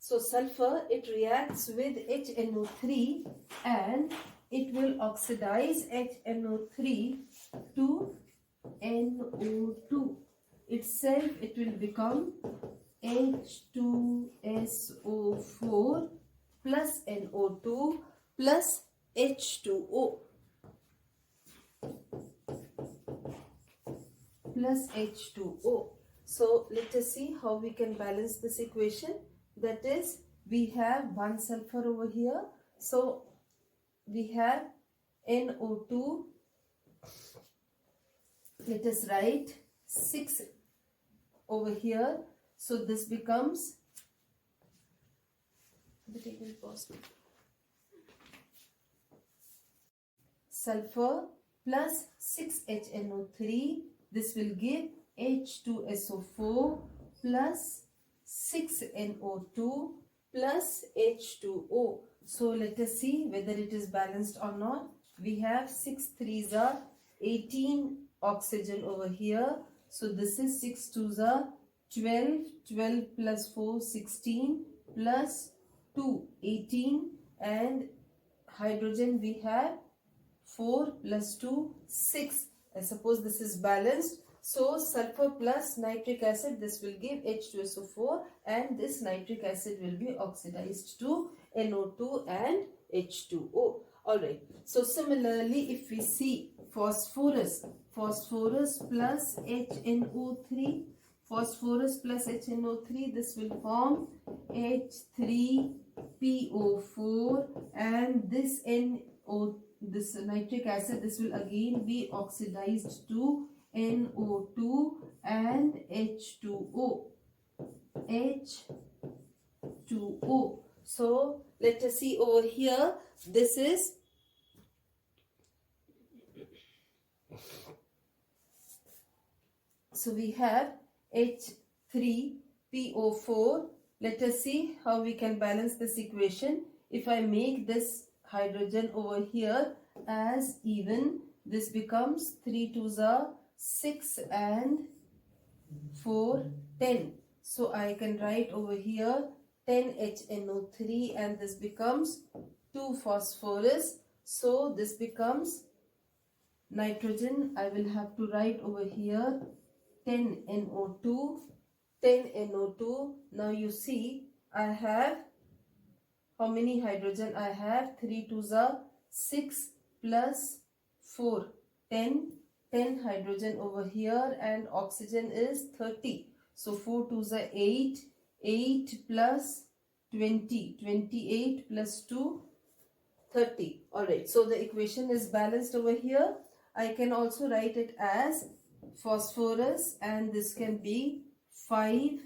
So sulfur, it reacts with HNO3 and it will oxidize HNO3 to NO2. Itself, it will become H2SO4 plus NO2 plus H2O plus H2O. So let us see how we can balance this equation. That is, we have one sulfur over here. So we have NO2. Let us write 6 over here. So this becomes sulfur plus 6HNO3. This will give H2SO4 plus 6NO2 plus H2O. So let us see whether it is balanced or not. We have 6 3s are 18 oxygen over here. So this is 6 2s are 12, 12 plus 4 16 plus 2 18, and hydrogen we have 4 plus 2 6. I suppose this is balanced. So sulfur plus nitric acid, this will give H2SO4 and this nitric acid will be oxidized to NO2 and H2O. Alright. So similarly, if we see phosphorus plus HNO3, phosphorus plus HNO3, this will form H3PO4, and this this nitric acid, this will again be oxidized to NO2 and H2O. So let us see over here. This is so we have H3PO4. Let us see how we can balance this equation. If I make this hydrogen over here as even, this becomes 3 2s are 6 and 4 10. So I can write over here 10 HNO3 and this becomes 2 phosphorus. So this becomes nitrogen. I will have to write over here 10 NO2, 10 NO2. Now you see I have how many hydrogen I have? 3 2s are 6 plus 4 10. 10 hydrogen over here and oxygen is 30. So 4 2s are 8. 8 plus 20. 28 plus 2 30. Alright. So the equation is balanced over here. I can also write it as phosphorus and this can be 5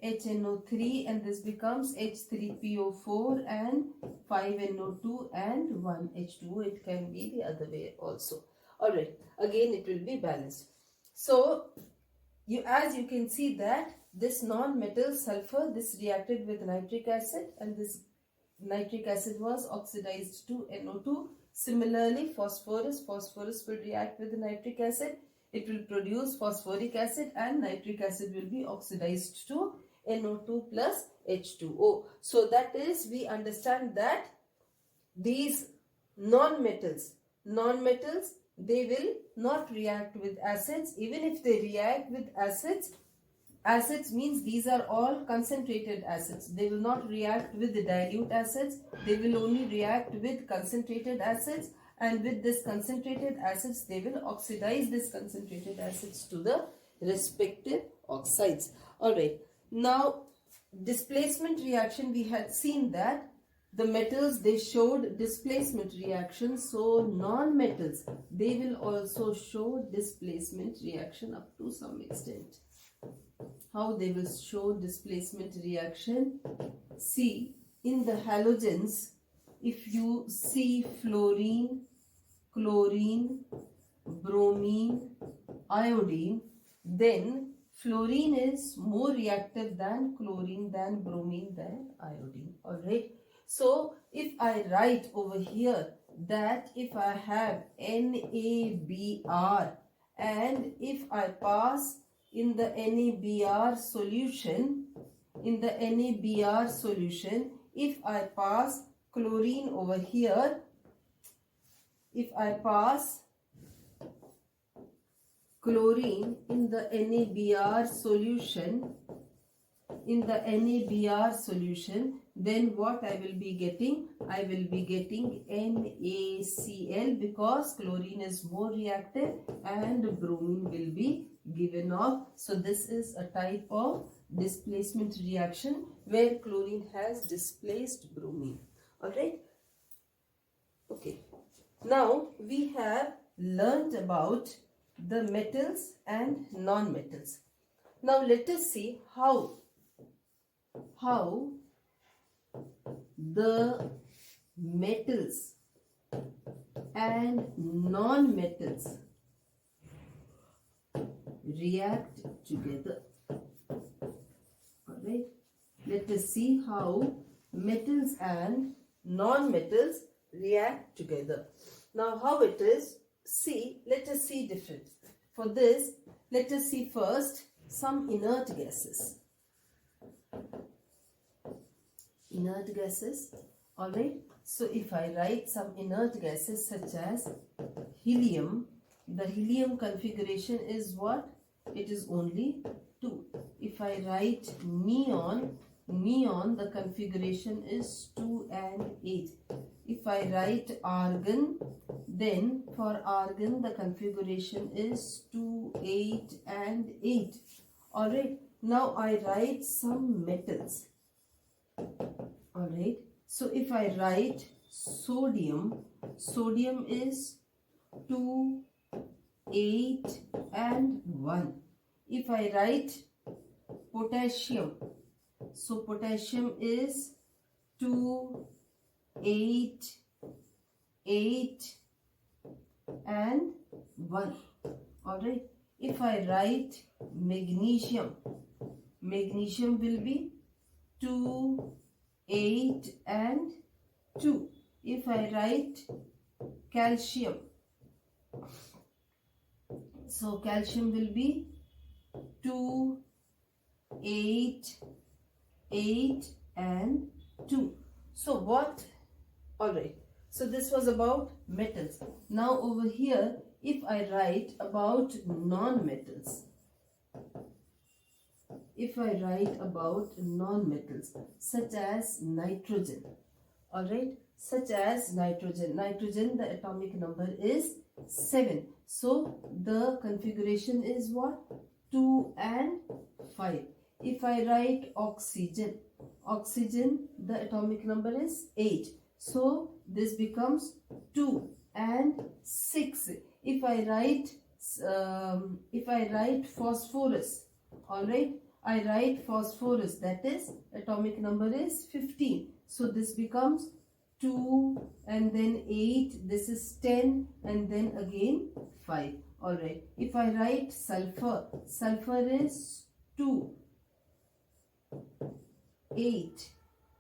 HNO3 and this becomes H3PO4 and 5NO2 and 1 H2O. It can be the other way also. Alright, again it will be balanced. So as you can see that this non-metal sulfur, this reacted with nitric acid and this nitric acid was oxidized to NO2. Similarly, phosphorus will react with the nitric acid. It will produce phosphoric acid and nitric acid will be oxidized to NO2 plus H2O. So that is, we understand that these non-metals, they will not react with acids. Even if they react with acids means these are all concentrated acids. They will not react with the dilute acids. They will only react with concentrated acids. And with this concentrated acids, they will oxidize this concentrated acids to the respective oxides. Alright. Now, displacement reaction, we had seen that the metals, they showed displacement reaction. So, non-metals, they will also show displacement reaction up to some extent. How they will show displacement reaction? See, in the halogens, if you see fluorine, chlorine, bromine, iodine, then fluorine is more reactive than chlorine, than bromine, than iodine. Alright. So if I write over here that if I have NaBr and if I pass in the NaBr solution in the NaBr solution, if I pass chlorine over here, if I pass chlorine in the NaBr solution, then what I will be getting? I will be getting NaCl, because chlorine is more reactive and bromine will be given off. So this is a type of displacement reaction where chlorine has displaced bromine. Alright. Okay. Now we have learnt about the metals and non-metals. Now let us see how the metals and non-metals react together. Alright, let us see how metals and non-metals react together. Now how it is, let us see different. For this, let us see first some inert gases. Inert gases, alright. So if I write some inert gases such as helium, the helium configuration is what? It is only 2. If I write neon, the configuration is 2 and 8. If I write argon, then for argon the configuration is 2, 8 and 8. Alright, now I write some metals. Alright, so if I write sodium is 2, 8 and 1. If I write potassium, so potassium is 2, 8, 8 and 1. Alright, if I write magnesium will be 2, 8 and 2. If I write calcium, so calcium will be 2, 8, 8 and 2. So what? Alright, so this was about metals. Now over here, if I write about non-metals, such as nitrogen, alright, nitrogen, the atomic number is 7. So the configuration is what? 2 and 5. If I write oxygen, the atomic number is 8. So this becomes 2 and 6. If I write phosphorus, alright, I write phosphorus, that is atomic number is 15. So this becomes 2 and then 8, this is 10 and then again 5. Alright, if I write sulfur is 2, 8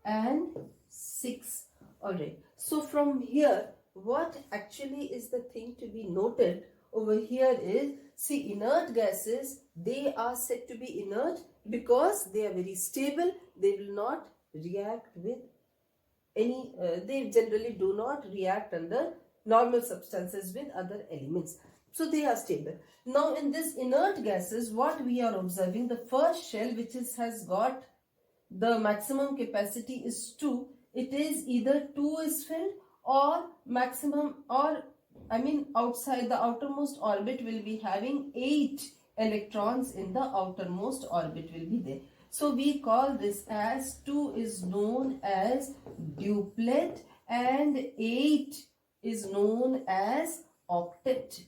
and 6. Alright, so from here, what actually is the thing to be noted over here is, see, inert gases, they are said to be inert because they are very stable. They will not react with any, they generally do not react under normal substances with other elements. So they are stable. Now in this inert gases, what we are observing, the first shell which has got the maximum capacity is 2. It is either 2 is filled or maximum, or outside the outermost orbit will be having 8 electrons in the outermost orbit will be there. So we call this as 2 is known as duplet and 8 is known as octet.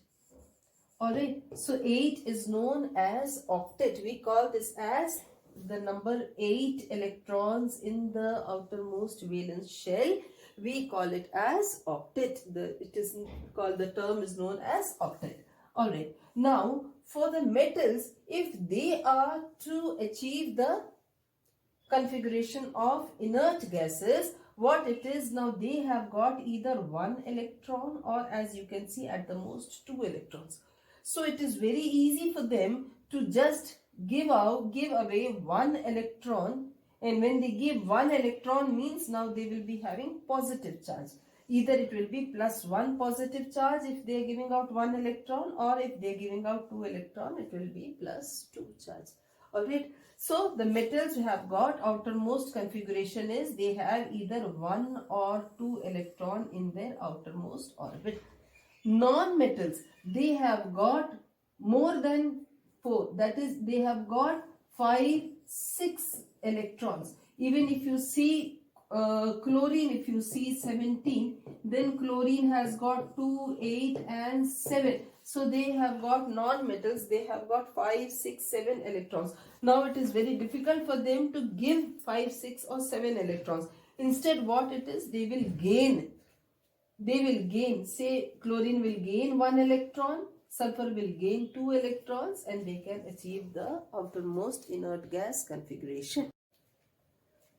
Alright, so 8 is known as octet. We call this as the number 8 electrons in the outermost valence shell. We call it as octet. The term is known as octet. Alright, now for the metals, if they are to achieve the configuration of inert gases, what it is now, they have got either 1 electron or, as you can see, at the most 2 electrons. So it is very easy for them to just give away 1 electron And when they give one electron means now they will be having positive charge. Either it will be plus 1 positive charge if they are giving out 1 electron, or if they are giving out 2 electron, it will be plus 2 charge. Alright. So the metals have got outermost configuration is they have either 1 or 2 electron in their outermost orbit. Non-metals, they have got more than 4. That is, they have got 5, 6 electrons. Even if you see chlorine, if you see 17, then chlorine has got 2, 8 and 7. So they have got non-metals, they have got 5, 6, 7 electrons. Now it is very difficult for them to give 5, 6 or 7 electrons. Instead what it is, they will gain. Say chlorine will gain 1 electron, sulfur will gain 2 electrons, and they can achieve the outermost inert gas configuration.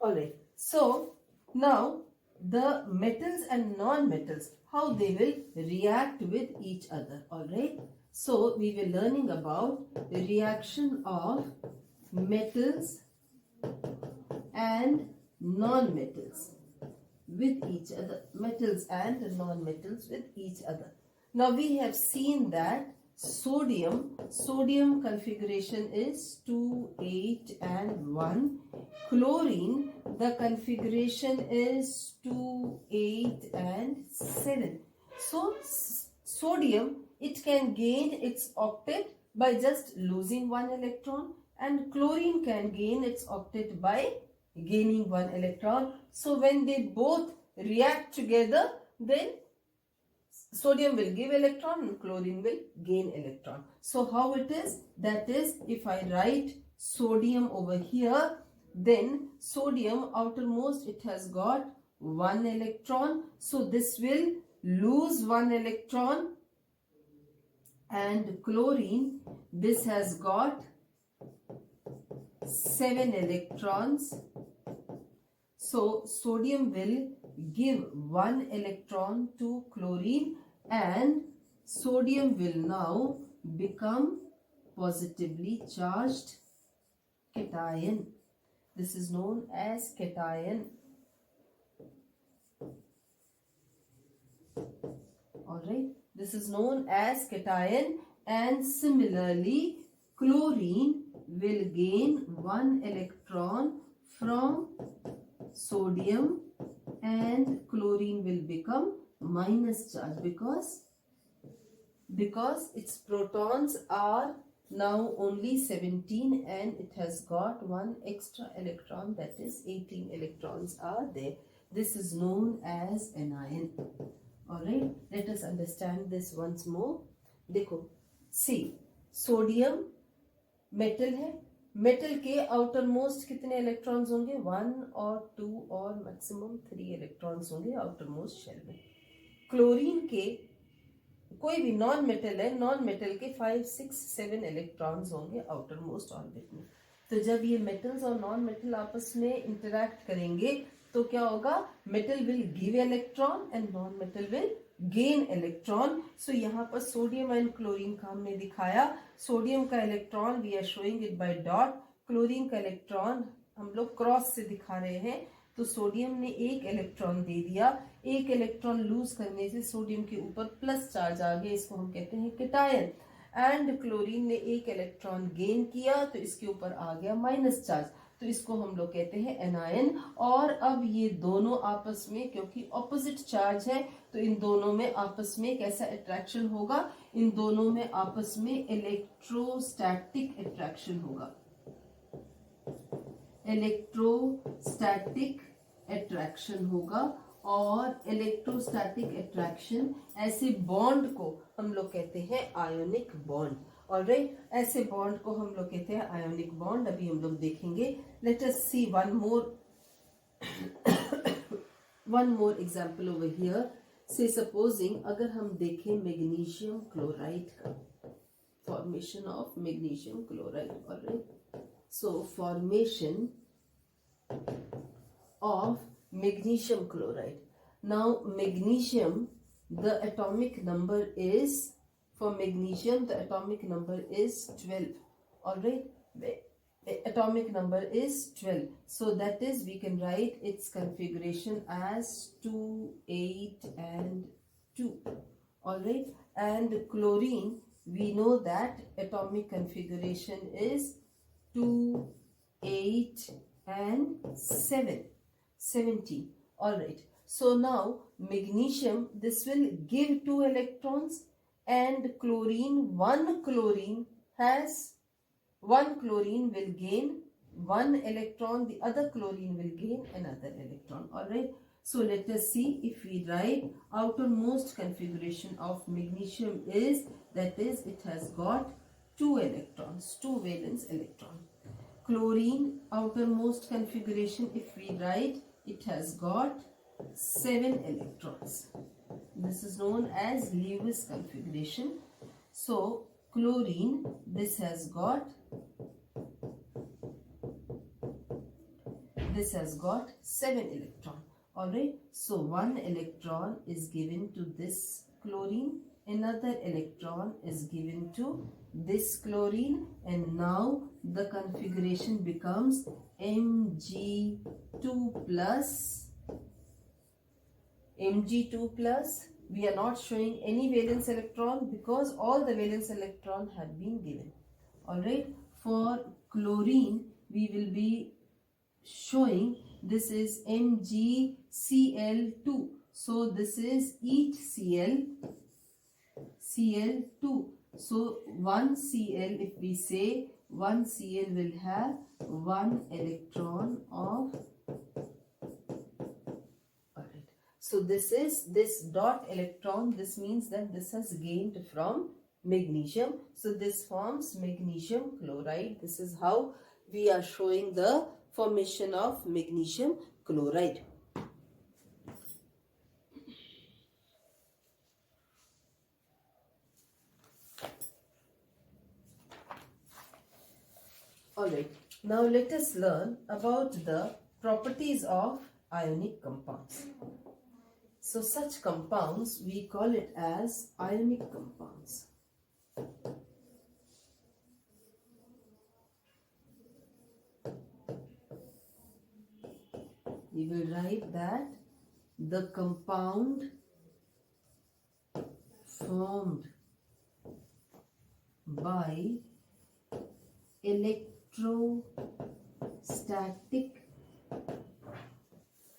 Alright, so now the metals and non-metals, how they will react with each other. Alright, so we were learning about the reaction of metals and non-metals with each other, metals and non-metals with each other. Now we have seen that sodium configuration is 2, 8 and 1. Chlorine, the configuration is 2, 8 and 7. So sodium, it can gain its octet by just losing 1 electron, and chlorine can gain its octet by gaining 1 electron. So when they both react together, then sodium will give electron and chlorine will gain electron. So how it is? That is, if I write sodium over here, then sodium outermost, it has got 1 electron. So this will lose 1 electron, and chlorine, this has got 7 electrons. So sodium will give 1 electron to chlorine, and sodium will now become positively charged cation. This is known as cation. Alright, this is known as cation, and similarly chlorine will gain 1 electron from sodium, and chlorine will become minus charge because its protons are now only 17 and it has got 1 extra electron, that is 18 electrons are there. This is known as anion. Alright, let us understand this once more. देखो, see, sodium metal है, metal के outer most कितने electrons होंगे? 1 और 2 और maximum 3 electrons होंगे outer most shell में. Chlorine के कोई भी नॉन मेटल है, नॉन मेटल के 5, 6, 7 इलेक्ट्रॉन्स होंगे आउटर मोस्ट ऑर्बिट में. तो जब ये मेटल्स और नॉन मेटल आपस में इंटरैक्ट करेंगे तो क्या होगा? Metal will give electron and non metal will gain electron. So यहाँ पर सोडियम एंड क्लोरीन का हमने दिखाया. सोडियम का electron we are showing it by dot, chlorine का इलेक्ट्रॉन हम लोग क्रॉस से दिखा रहे हैं. तो सोडियम ने 1 इलेक्ट्रॉन दे दिया, 1 इलेक्ट्रॉन लूज करने से सोडियम के ऊपर प्लस चार्ज आ गया, इसको हम कहते हैं केटायन. एंड क्लोरीन ने 1 इलेक्ट्रॉन गेन किया तो इसके ऊपर आ गया माइनस चार्ज, तो इसको हम लोग कहते हैं एनायन. और अब ये दोनों आपस में, क्योंकि ऑपोजिट चार्ज है, तो इन दोनों में आपस में कैसा अट्रैक्शन होगा? इन दोनों में आपस में इलेक्ट्रोस्टैटिक अट्रैक्शन होगा. इलेक्ट्रोस्टैटिक अट्रैक्शन होगा. और इलेक्ट्रोस्टैटिक अट्रैक्शन, ऐसे बॉन्ड को हम लोग कहते हैं आयोनिक बॉन्ड. ऑलराइट, ऐसे बॉन्ड को हम लोग कहते हैं आयोनिक बॉन्ड. अभी हम लोग देखेंगे. Let us see one more example over here. Say supposing अगर हम देखें मैग्नीशियम क्लोराइड का formation of magnesium chloride. Alright, so formation of magnesium chloride. Now magnesium, the atomic number is, for magnesium the atomic number is 12. Alright, atomic number is 12. So that is, we can write its configuration as 2, 8 and 2. Alright, and chlorine, we know that atomic configuration is 2, 8 and 7, 17. Alright, so now magnesium, this will give 2 electrons, and chlorine, one chlorine will gain 1 electron, the other chlorine will gain another electron. Alright, so let us see if we write outermost configuration of magnesium is, that is, it has got 2 electrons, 2 valence electron. Chlorine outermost configuration, if we write, it has got 7 electrons. This is known as Lewis configuration. So chlorine, this has got 7 electron. Alright, so 1 electron is given to this chlorine, another electron is given to this chlorine, and now the configuration becomes Mg2 plus. We are not showing any valence electron because all the valence electron have been given. Alright, for chlorine we will be showing this is MgCl2. So this is each Cl2. So 1 Cl, if we say 1 Cl will have 1 electron of. Alright, so this is this dot electron, this means that this has gained from magnesium. So this forms magnesium chloride. This is how we are showing the formation of magnesium chloride. Alright, now let us learn about the properties of ionic compounds. So such compounds, we call it as ionic compounds. We will write that the compound formed by electrostatic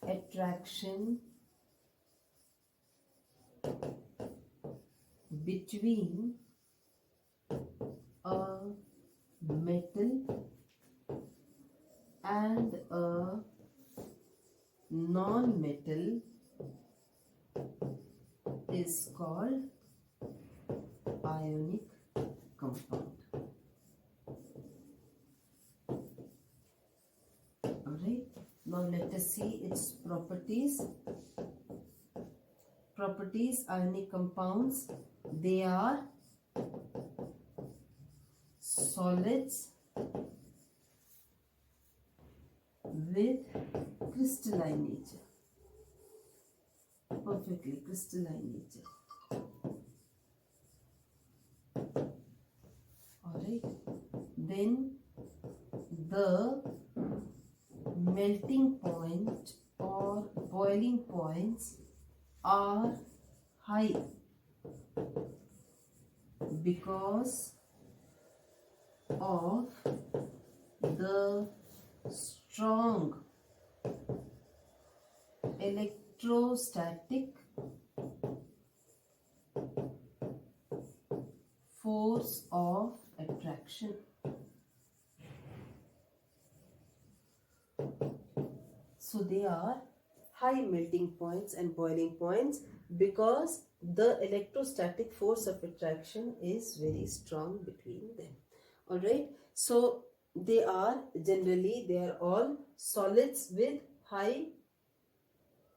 attraction between a metal and a non-metal is called ionic compound. Alright, now let us see its properties. Properties, ionic compounds, they are solids with crystalline nature, perfectly crystalline nature. Alright, then the melting point or boiling points are high because of the strong electrostatic force of attraction. So they are high melting points and boiling points because the electrostatic force of attraction is very strong between them. Alright, so they are generally, they are all solids with high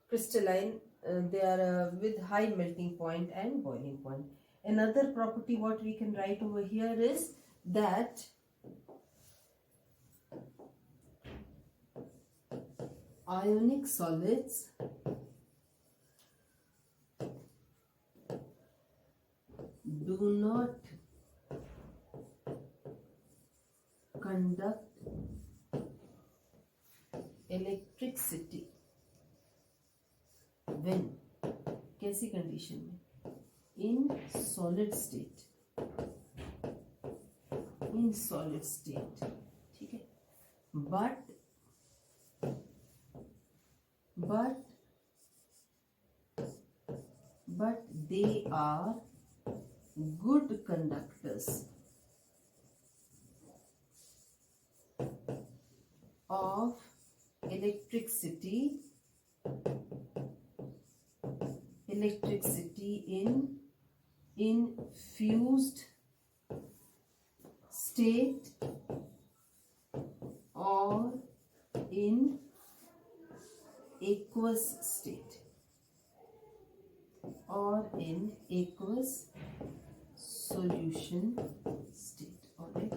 crystalline, they are with high melting point and boiling point. Another property what we can write over here is that ionic solids do not conduct electricity when, कैसी condition में, in solid state, in solid state, ठीक है, but they are good conductors of electricity in fused state or in aqueous state or in aqueous solution state. Alright,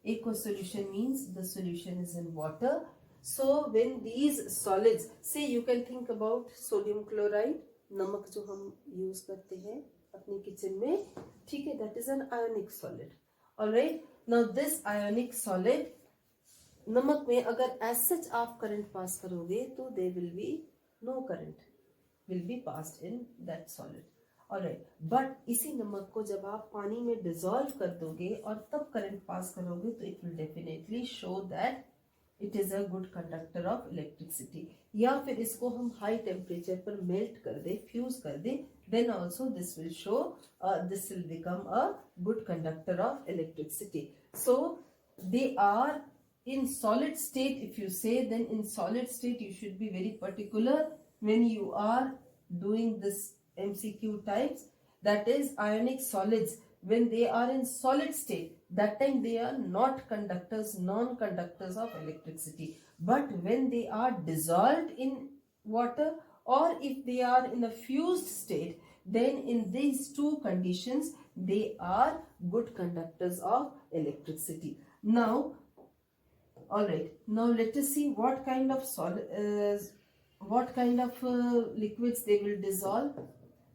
aqueous solution means the solution is in water. So when these solids, say you can think about sodium chloride, नमक जो हम use करते हैं अपने kitchen में, ठीक है, that is an ionic solid. Alright, now this ionic solid, नमक में अगर as such आप करंट पास करोगे तो there will be no current will be passed in that solid. Alright, but इसी नमक को जब आप पानी में डिसॉल्व कर दोगे और तब करंट पास करोगे तो it will definitely show that it is a good conductor of electricity. या फिर इसको हम हाई टेम्परेचर पर मेल्ट कर दे, फ्यूज कर दे, then also this will show, this will become a good conductor of electricity. So they are in solid state. If you say, then in solid state you should be very particular when you are doing this MCQ types, that is ionic solids. When they are in solid state, that time they are not conductors, non-conductors of electricity. But when they are dissolved in water or if they are in a fused state, then in these two conditions they are good conductors of electricity. Now, alright, now let us see what kind of liquids they will dissolve.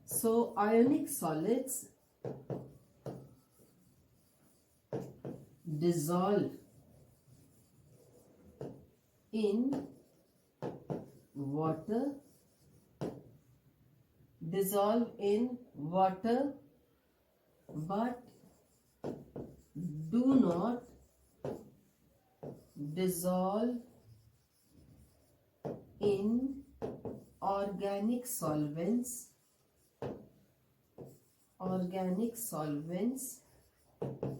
So ionic solids dissolve in water, but do not dissolve in organic solvents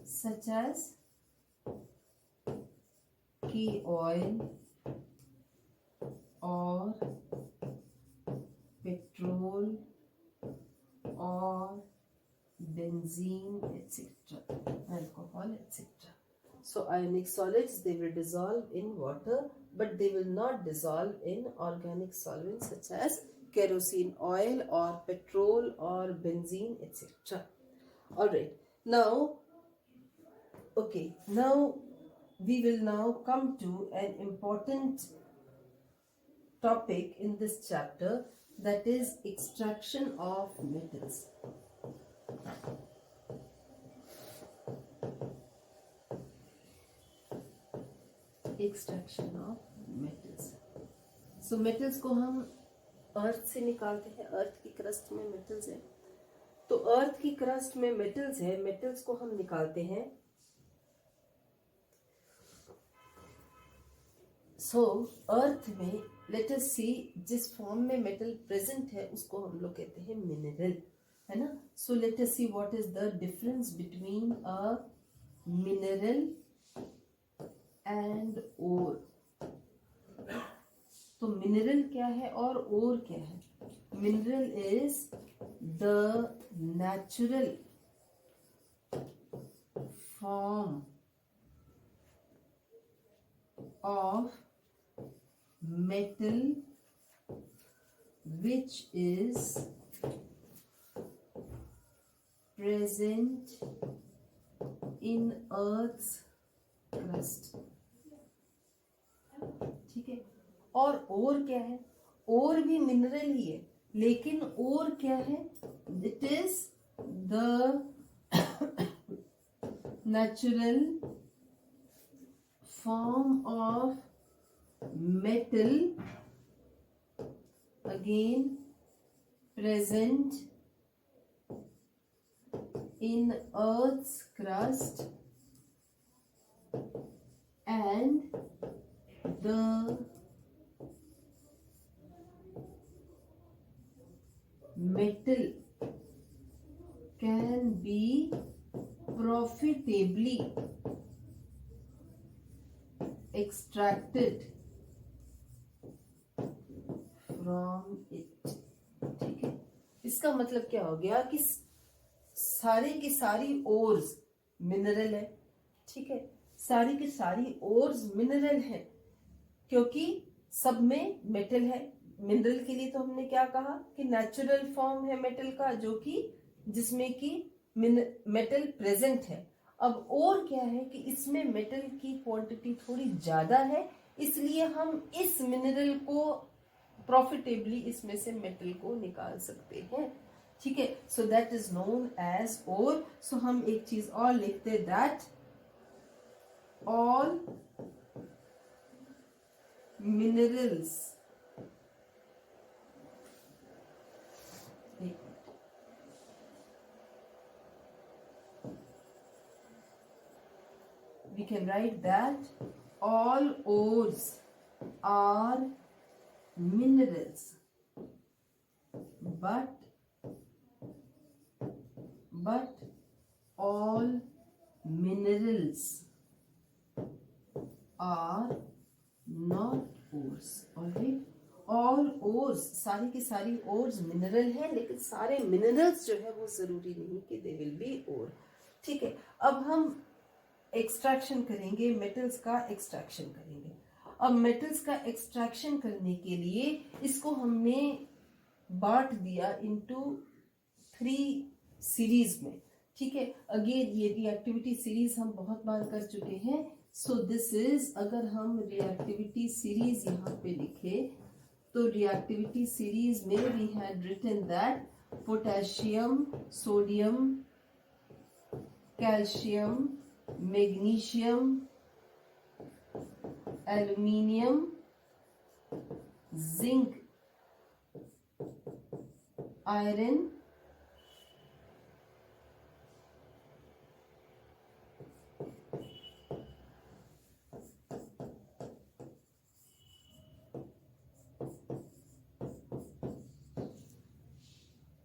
such as key oil or petrol or benzene, etc., alcohol, etc. So ionic solids, they will dissolve in water, but they will not dissolve in organic solvents such as kerosene oil or petrol or benzene, etc. Alright, now, okay, now we will now come to an important topic in this chapter, that is extraction of metals. Extraction of metals. So metals को हम अर्थ से निकालते हैं. अर्थ की crust में metals है, तो अर्थ की क्रस्ट में मेटल्स है, मेटल्स को हम निकालते हैं. सो अर्थ में लेट अस सी, जिस फॉर्म में मेटल प्रेजेंट है उसको हम लोग कहते हैं मिनरल, है ना. So let us see what is the difference between a mineral and ore. तो मिनरल क्या है और ओर क्या है? Mineral is the natural form of metal which is present in Earth's crust. ठीक है. और ओर क्या है? ओर भी मिनरल ही है, लेकिन ओर क्या है? It is the natural form of metal again present in Earth's crust and the metal can be profitably extracted from it। ठीक है, इसका मतलब क्या हो गया कि सारी की सारी ओर्स मिनरल है। ठीक है, सारी की सारी ओर्स मिनरल है क्योंकि सब में मेटल है। मिनरल के लिए तो हमने क्या कहा कि नेचुरल फॉर्म है मेटल का, जो कि जिसमें कि मेटल प्रेजेंट है। अब और क्या है कि इसमें मेटल की क्वांटिटी थोड़ी ज्यादा है, इसलिए हम इस मिनरल को प्रॉफिटेबली इसमें से मेटल को निकाल सकते हैं। ठीक है, so that is known as ore. सो हम एक चीज और लिखते हैं, that all minerals we can write that all ores are minerals, but all minerals are not ores। alright, all ores, सारी की सारी ores मिनरल है, लेकिन सारे मिनरल्स जो है वो जरूरी नहीं कि दे विल बी ore। ठीक है, अब हम एक्सट्रैक्शन करेंगे, मेटल्स का एक्सट्रैक्शन करेंगे। अब मेटल्स का एक्सट्रैक्शन करने के लिए इसको हमने बांट दिया इनटू 3 सीरीज में। ठीक है, अगेन ये रिएक्टिविटी सीरीज हम बहुत बार कर चुके हैं। सो दिस इज, अगर हम रिएक्टिविटी सीरीज यहाँ पे लिखे तो रिएक्टिविटी सीरीज में we had written that potassium, sodium, calcium, magnesium, aluminium, zinc, iron,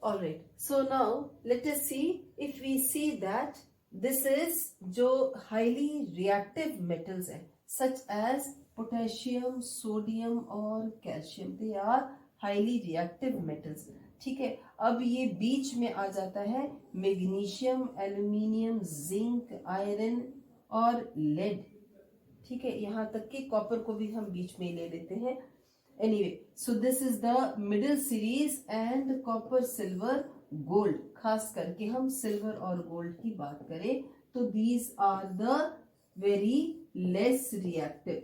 alright, so now let us see, if we see that this is जो highly reactive metals है, such as potassium, sodium और calcium, they are highly reactive metals। ठीक है, अब ये बीच में आ जाता है मैग्नीशियम, एल्यूमिनियम, जिंक, आयरन और लेड। ठीक है, यहाँ तक कि कॉपर को भी हम बीच में ले लेते हैं। Anyway, so this is the middle series and copper, silver, gold. खास करके हम सिल्वर और गोल्ड की बात करें तो these are the very less reactive.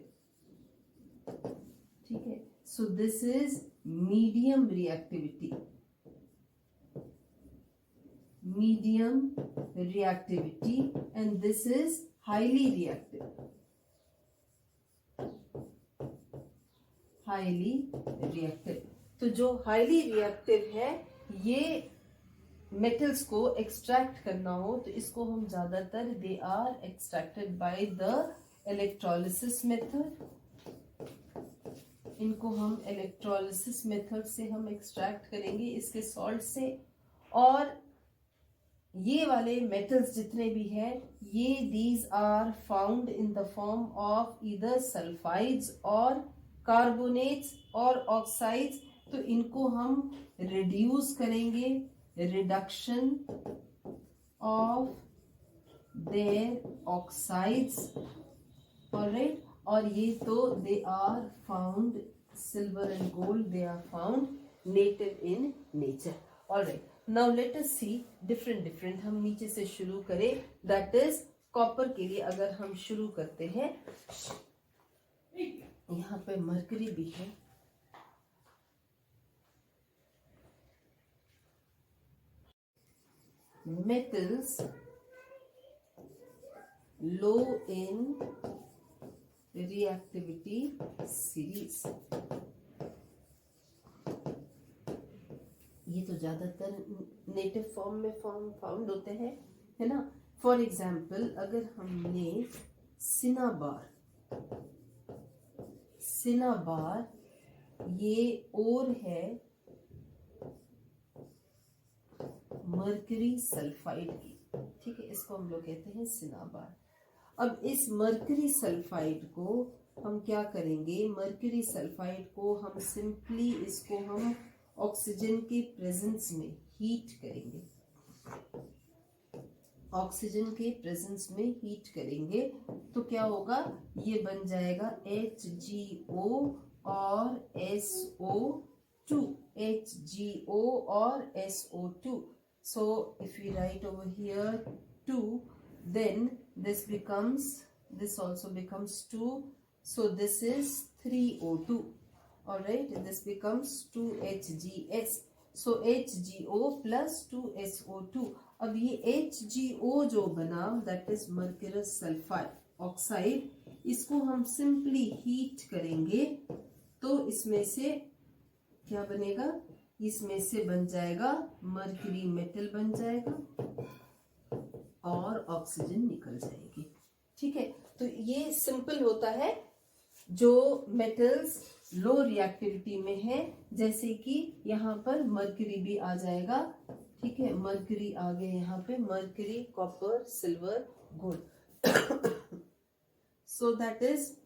ठीक है, so this is medium reactivity, and this is highly reactive, तो जो हाईली रिएक्टिव है, ये मेटल्स को एक्सट्रैक्ट करना हो तो इसको हम ज्यादातर they are extracted by the electrolysis method. इनको हम इलेक्ट्रोलिसिस मेथड से हम एक्सट्रैक्ट करेंगे इसके सॉल्ट से। और ये वाले मेटल्स जितने भी हैं, ये these are found in the form of either sulphides और कार्बोनेट्स और ऑक्साइड्स। तो इनको हम रिड्यूस करेंगे, reduction of their oxides. Alright, और ये तो they are found, silver and gold, they are found native in nature. Alright, now let us see different. हम नीचे से शुरू करें, दैट इज कॉपर के लिए अगर हम शुरू करते हैं, यहाँ पे मरकरी भी है। मेटल्स लो इन reactivity series, जो ज्यादातर नेटिव फॉर्म में फाउंड होते हैं, है ना। फॉर एग्जाम्पल अगर हमने सिनाबार ये और है मर्करी सल्फाइड की, ठीक है, इसको हम लोग कहते हैं सिनाबार। अब इस मर्करी सल्फाइड को हम क्या करेंगे, मर्करी सल्फाइड को हम सिंपली इसको हम ऑक्सीजन के प्रेजेंस में हीट करेंगे, ऑक्सीजन के प्रेजेंस में हीट करेंगे तो क्या होगा, ये बन जाएगा HgO और SO2, HgO और SO2. So if we write over here 2, then this also becomes 2. So this is 3O2. Alright, this becomes 2HgS. So HgO plus 2SO2. अब ये HgO जो बना, that is mercurous sulfide oxide, इसको हम simply heat करेंगे तो इसमें से क्या बनेगा, इसमें से बन जाएगा मर्क्यूरी मेटल बन जाएगा और ऑक्सीजन निकल जाएगी, ठीक है। तो ये सिंपल होता है जो मेटल्स लो रिएक्टिविटी में है, जैसे कि यहाँ पर मर्क्यूरी भी आ जाएगा, ठीक है, मर्क्यूरी आ गए यहाँ पे, mercury, copper, silver, gold. So that is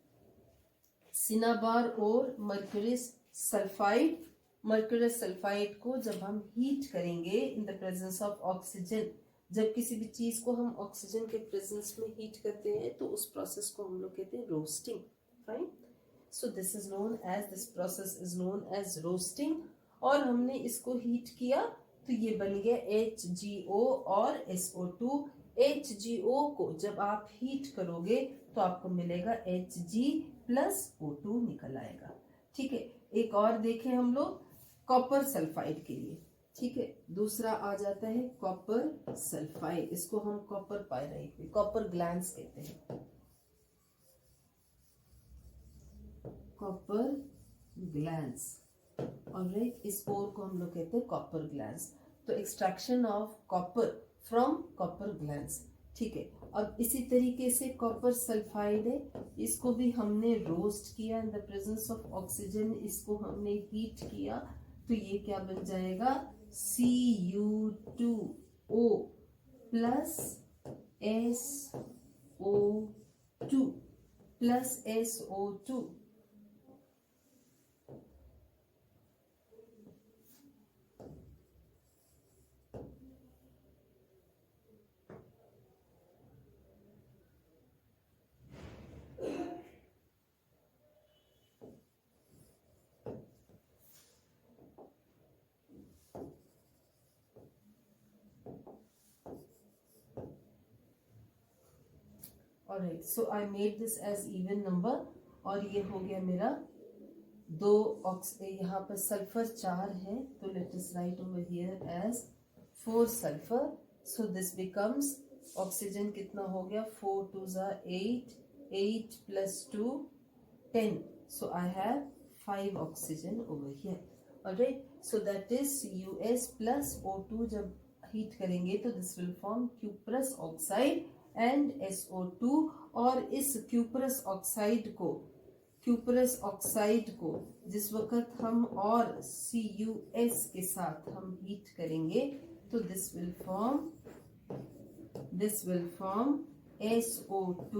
cinnabar और मर्क्यूरिस सल्फाइड। मर्क्यूरस सल्फाइड को जब हम हीट करेंगे इन द प्रेजेंस ऑफ ऑक्सीजन, जब किसी भी चीज को हम ऑक्सीजन के प्रेजेंस में हीट करते हैं तो उस प्रोसेस को हम लोग कहते हैं roasting, fine. So this process is known as roasting. और हमने इसको हीट किया तो ये बन गया HgO और SO2। HgO को जब आप हीट करोगे तो आपको मिलेगा Hg प्लस O2 निकल आएगा, ठीक है। एक और देखें हम लोग कॉपर सल्फाइड के लिए, ठीक है, दूसरा आ जाता है कॉपर सल्फाइड, इसको हम कॉपर पायराइट, कॉपर ग्लैंस कहते हैं, कॉपर ग्लैंस, ऑलराइट, इस ओर को हम लोग कहते हैं कॉपर ग्लैंस। तो extraction of copper from copper glance, ठीक है। अब इसी तरीके से कॉपर सल्फाइड है, इसको भी हमने रोस्ट किया इन द प्रेजेंस ऑफ ऑक्सीजन, इसको हमने हीट किया तो ये क्या बन जाएगा, Cu2O plus SO2 plus SO2। Alright, so I made this as even number और ये हो गया मेरा दो यहाँ पर सल्फर 4 है तो let us write over here as 4 sulfur. So this becomes oxygen कितना हो गया, 4 2s are 8, 8 plus 2 10. So I have 5 oxygen over here. Alright, so that is CuS plus O2 जब हीट करेंगे तो this will form cuprous oxide and SO2। और इस cuprous oxide को जिस वक्त हम और CuS के साथ हम हीट करेंगे तो दिस विल फॉर्म SO2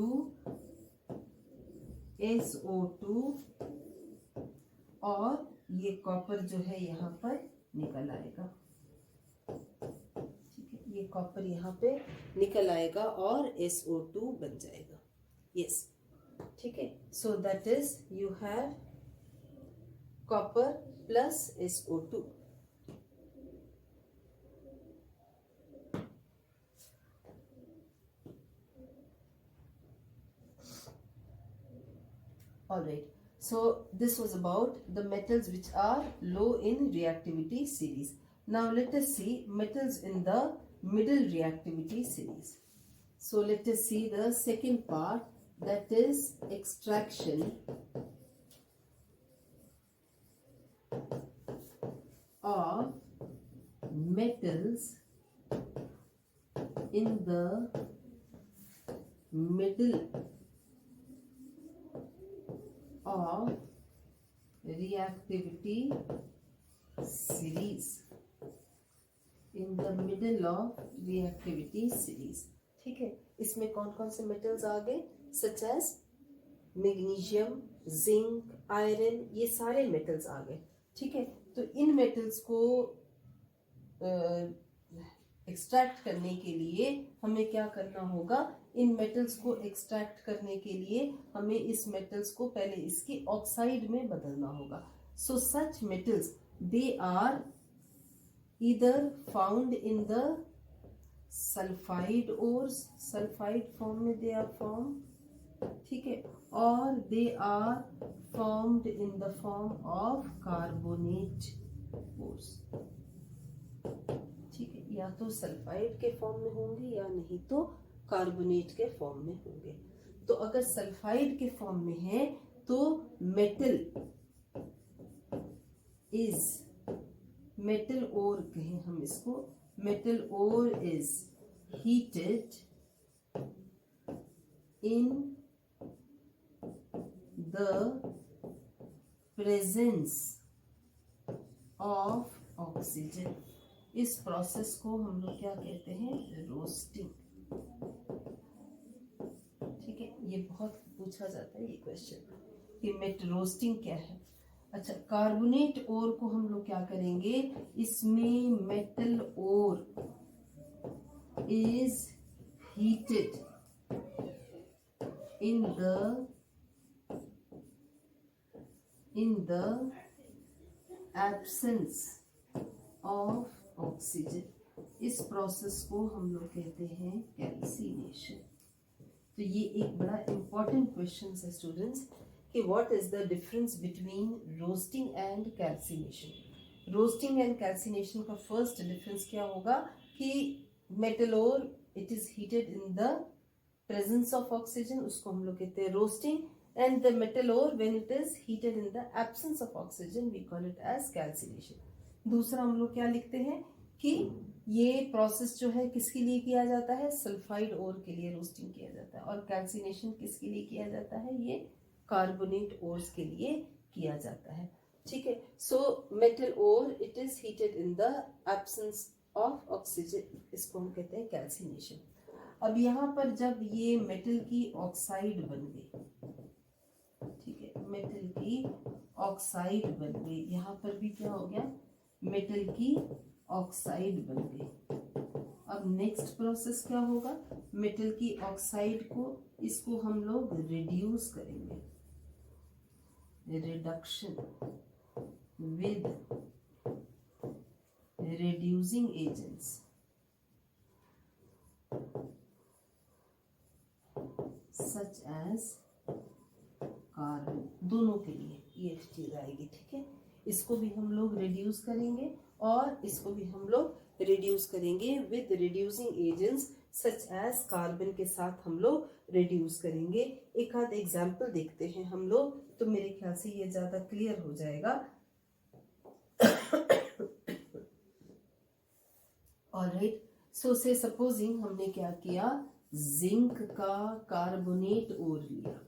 और ये कॉपर जो है यहाँ पर निकल आएगा, ये कॉपर यहाँ पे निकल आएगा और SO2 बन जाएगा, यस, ठीक है। So that is you have copper plus SO2। Alright, so this was about the metals which are low in reactivity series. Now let us see metals in the middle reactivity series. So let us see the second part, that is extraction of metals in the middle of reactivity series, in the middle of reactivity series. ठीक है, इसमें कौन कौन से metals आ गए, such as magnesium, zinc, iron, ये सारे मेटल्स आ गए. ठीक है, तो इन मेटल्स को एक्सट्रैक्ट करने के लिए हमें क्या करना होगा, इन मेटल्स को एक्सट्रैक्ट करने के लिए हमें इस मेटल्स को पहले इसकी ऑक्साइड में बदलना होगा. So such metals they are either found in the sulphide ores, sulphide form में दे आर फॉर्म. ठीक है, और they are formed in the form of carbonate ores. ठीक है, या तो सल्फाइड के फॉर्म में होंगे या नहीं तो कार्बोनेट के फॉर्म में होंगे. तो अगर सल्फाइड के फॉर्म में है तो मेटल इज, मेटल ओर कहें हम इसको, metal ore is heated in the presence of oxygen. इस प्रोसेस को हम लोग क्या कहते हैं, रोस्टिंग. ठीक है, ये बहुत पूछा जाता है ये क्वेश्चन कि मेट रोस्टिंग क्या है. अच्छा, कार्बोनेट ओर को हम लोग क्या करेंगे, इसमें metal ore is heated in the absence of oxygen. इस प्रोसेस को हम लोग कहते हैं कैल्सिनेशन. तो ये एक बड़ा इंपॉर्टेंट क्वेश्चन है स्टूडेंट्स कि what is the difference between roasting and calcination. Roasting and calcination का फर्स्ट डिफरेंस क्या होगा कि metal ore it is heated in the presence of oxygen, उसको हम लोग कहते हैं roasting. And the metal ore when it is heated in the absence of oxygen we call it as calcination. दूसरा हम लोग क्या लिखते हैं कि ये प्रोसेस जो है किसके लिए किया जाता है, सल्फाइड ओर के लिए रोस्टिंग किया जाता है. और कैल्सिनेशन किसके लिए किया जाता है, ये कार्बोनेट ओर्स के लिए किया जाता है. ठीक है, so metal ore it is heated in the absence of oxygen, इसको हम कहते हैं कैल्सिनेशन. अब यहाँ पर जब ये मेटल की ऑक्साइड बन गई, ठीक है, मेटल की ऑक्साइड बन गई, यहाँ पर भी क्या हो गया, मेटल की ऑक्साइड बन गई. अब नेक्स्ट प्रोसेस क्या होगा, मेटल की ऑक्साइड को, इसको हम लोग रिड्यूस करेंगे, reduction with reducing agents such as carbon. दोनों के लिए ये चीज आएगी. ठीक है, इसको भी हम लोग रिड्यूस करेंगे और इसको भी हम लोग रिड्यूस करेंगे with reducing agents such as carbon के साथ हम लोग रिड्यूस करेंगे. एक आध एग्जाम्पल देखते हैं हम लोग, तो मेरे ख्याल से ये ज्यादा क्लियर हो जाएगा. ऑलराइट, सो से सपोजिंग हमने क्या किया, जिंक का कार्बोनेट ओर लिया.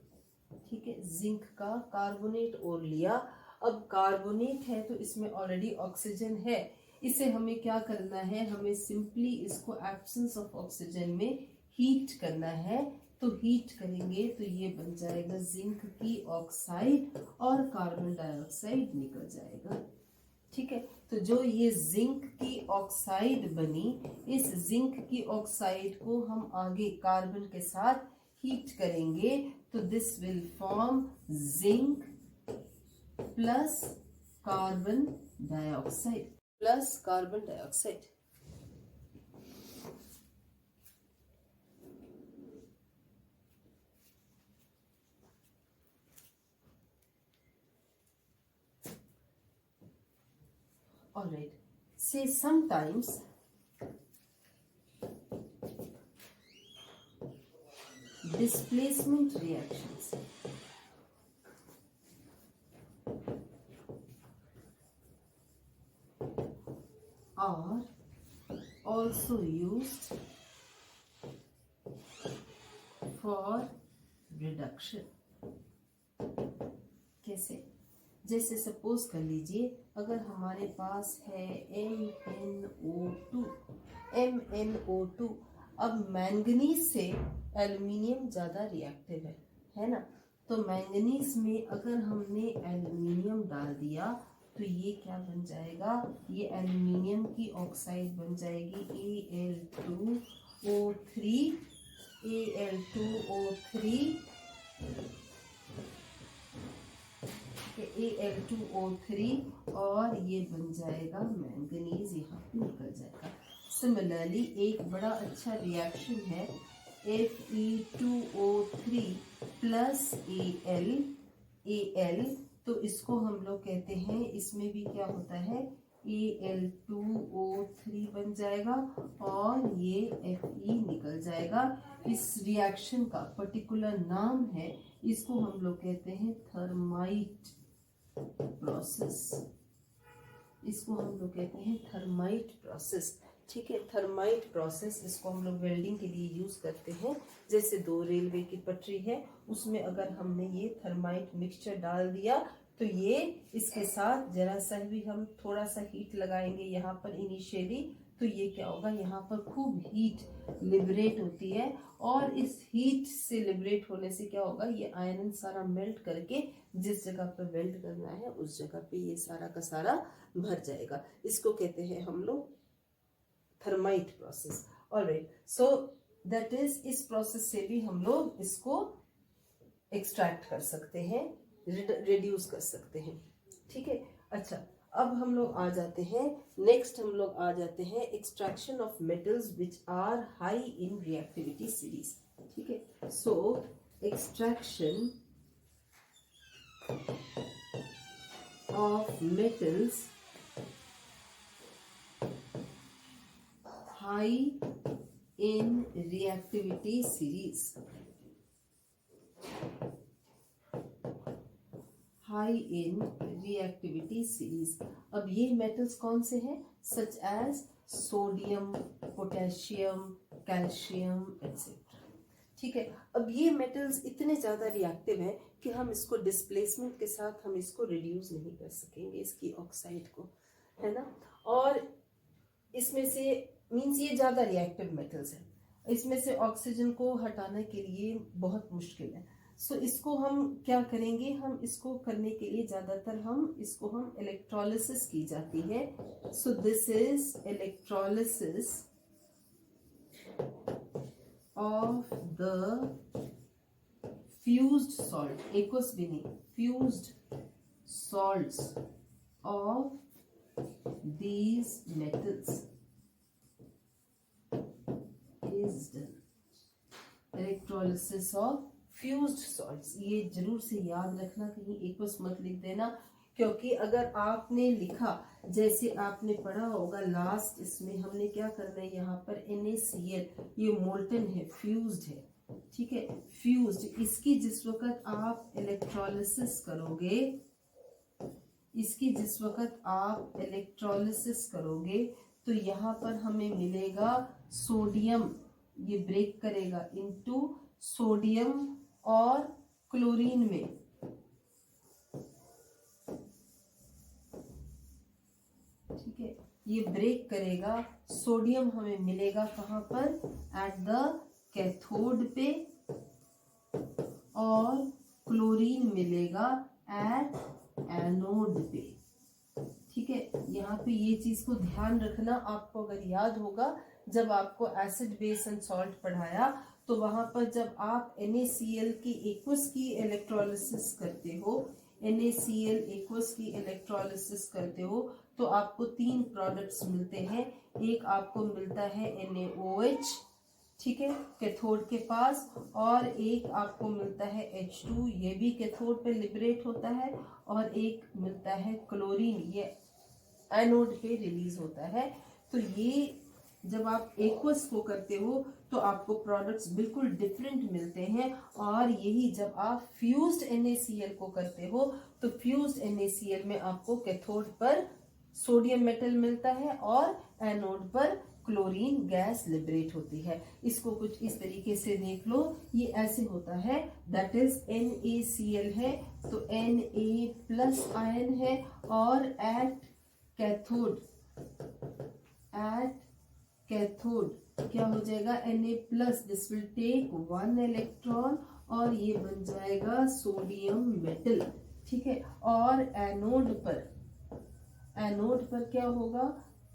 ठीक है, जिंक का कार्बोनेट ओर लिया. अब कार्बोनेट है तो इसमें ऑलरेडी ऑक्सीजन है, इसे हमें क्या करना है, हमें सिंपली इसको एब्सेंस ऑफ ऑक्सीजन में हीट करना है. तो हीट करेंगे तो ये बन जाएगा जिंक की ऑक्साइड और कार्बन डाइऑक्साइड निकल जाएगा. ठीक है, तो जो ये जिंक की ऑक्साइड बनी, इस जिंक की ऑक्साइड को हम आगे कार्बन के साथ हीट करेंगे तो this will form zinc plus carbon dioxide, plus carbon dioxide. Alright, say sometimes displacement reactions are also used for reduction. कैसे? जैसे सपोज कर लीजिए अगर हमारे पास है MnO2, अब मैंगनीज से एल्युमिनियम ज़्यादा रिएक्टिव है ना, तो मैंगनीज में अगर हमने एल्युमिनियम डाल दिया तो ये क्या बन जाएगा, ये एल्युमिनियम की ऑक्साइड बन जाएगी Al2O3 और ये बन जाएगा मैंगनीज, यहाँ पे निकल जाएगा। सिमिलरली एक बड़ा अच्छा रिएक्शन है Fe2O3 प्लस Al, तो इसको हम लोग कहते हैं, इसमें भी क्या होता है Al2O3 बन जाएगा और ये Fe निकल जाएगा। इस रिएक्शन का पर्टिकुलर नाम है, इसको हम लोग कहते हैं थर्माइट प्रोसेस, इसको हम लोग कहते हैं थर्माइट प्रोसेस। ठीक है, थर्माइट प्रोसेस, इसको हम लोग वेल्डिंग के लिए यूज करते हैं। जैसे 2 रेलवे की पटरी है, उसमें अगर हमने ये थर्माइट मिक्सचर डाल दिया तो ये इसके साथ जरा सा भी हम थोड़ा सा हीट लगाएंगे यहाँ पर इनिशियली, तो ये क्या होगा, यहाँ पर खूब हीट लिबरेट होती है और इस हीट से लिबरेट होने से क्या होगा, ये आयरन सारा मेल्ट करके जिस जगह पर वेल्ड करना है उस जगह पे ये सारा का सारा भर जाएगा। इसको कहते हैं हम लोग thermite process. Alright, so that is, इस प्रोसेस से भी हम लोग इसको एक्सट्रैक्ट कर सकते हैं, रिड्यूस कर सकते हैं। ठीक है, अच्छा अब हम लोग आ जाते हैं, नेक्स्ट हम लोग आ जाते हैं extraction of metals which are high in reactivity series. ठीक है, so extraction of metals high in reactivity series, high in reactivity series। अब ये मेटल्स कौन से हैं, such as sodium, potassium, calcium etcetera. ठीक है, अब ये मेटल्स इतने ज्यादा रिएक्टिव है कि हम इसको डिस्प्लेसमेंट के साथ हम इसको रिड्यूस नहीं कर सकेंगे, इसकी ऑक्साइड को, है ना। और इसमें से मीन्स ये ज्यादा रिएक्टिव मेटल्स हैं, इसमें से ऑक्सीजन को हटाने के लिए बहुत मुश्किल है। सो इसको हम क्या करेंगे, हम इसको करने के लिए ज्यादातर हम इलेक्ट्रोलिसिस की जाती है। So this is electrolysis of the fused salt, aqueous भी नहीं, fused salts of these metals is done। Electrolysis of fused salts, ये जरूर से याद रखना, कहीं एक्वस मत लिख देना, क्योंकि अगर आपने लिखा, जैसे आपने पढ़ा होगा लास्ट, इसमें हमने क्या करना है, यहाँ पर NaCl, ये मोल्टन है, फ्यूज्ड है। ठीक है, फ्यूज्ड, इसकी जिस वक्त आप इलेक्ट्रोलिसिस करोगे, इसकी जिस वक्त आप इलेक्ट्रोलिसिस करोगे तो यहाँ पर हमें मिलेगा सोडियम, ये ब्रेक करेगा इनटू सोडियम और क्लोरीन में। ठीक है, ये ब्रेक करेगा, सोडियम हमें मिलेगा कहाँ पर, एट द कैथोड पे, और क्लोरीन मिलेगा एट एनोड पे। ठीक है, यहाँ पे ये चीज को ध्यान रखना, आपको अगर याद होगा जब आपको एसिड बेस एंड सॉल्ट पढ़ाया तो वहां पर जब आप NaCl की एक्वस की इलेक्ट्रोलिसिस करते हो, NaCl एक्वस की इलेक्ट्रोलिसिस करते हो तो आपको 3 प्रोडक्ट्स मिलते हैं। एक आपको मिलता है NaOH, ठीक है, कैथोड के पास, और एक आपको मिलता है H2, ये भी कैथोड पे लिबरेट होता है, और एक मिलता है क्लोरीन, ये एनोड पे रिलीज होता है। तो ये जब आप एक्वस को करते हो तो आपको प्रोडक्ट्स बिल्कुल डिफरेंट मिलते हैं, और यही जब आप फ्यूज्ड NaCl को करते हो तो फ्यूज्ड NaCl में आपको कैथोड पर सोडियम मेटल मिलता है और एनोड पर क्लोरीन गैस लिबरेट होती है। इसको कुछ इस तरीके से देख लो, ये ऐसे होता है, दैट इज NaCl है, तो Na प्लस आयन है, और एट कैथोड क्या हो जाएगा, Na plus, this will take 1 electron और ये बन जाएगा सोडियम मेटल। ठीक है, और एनोड पर क्या होगा,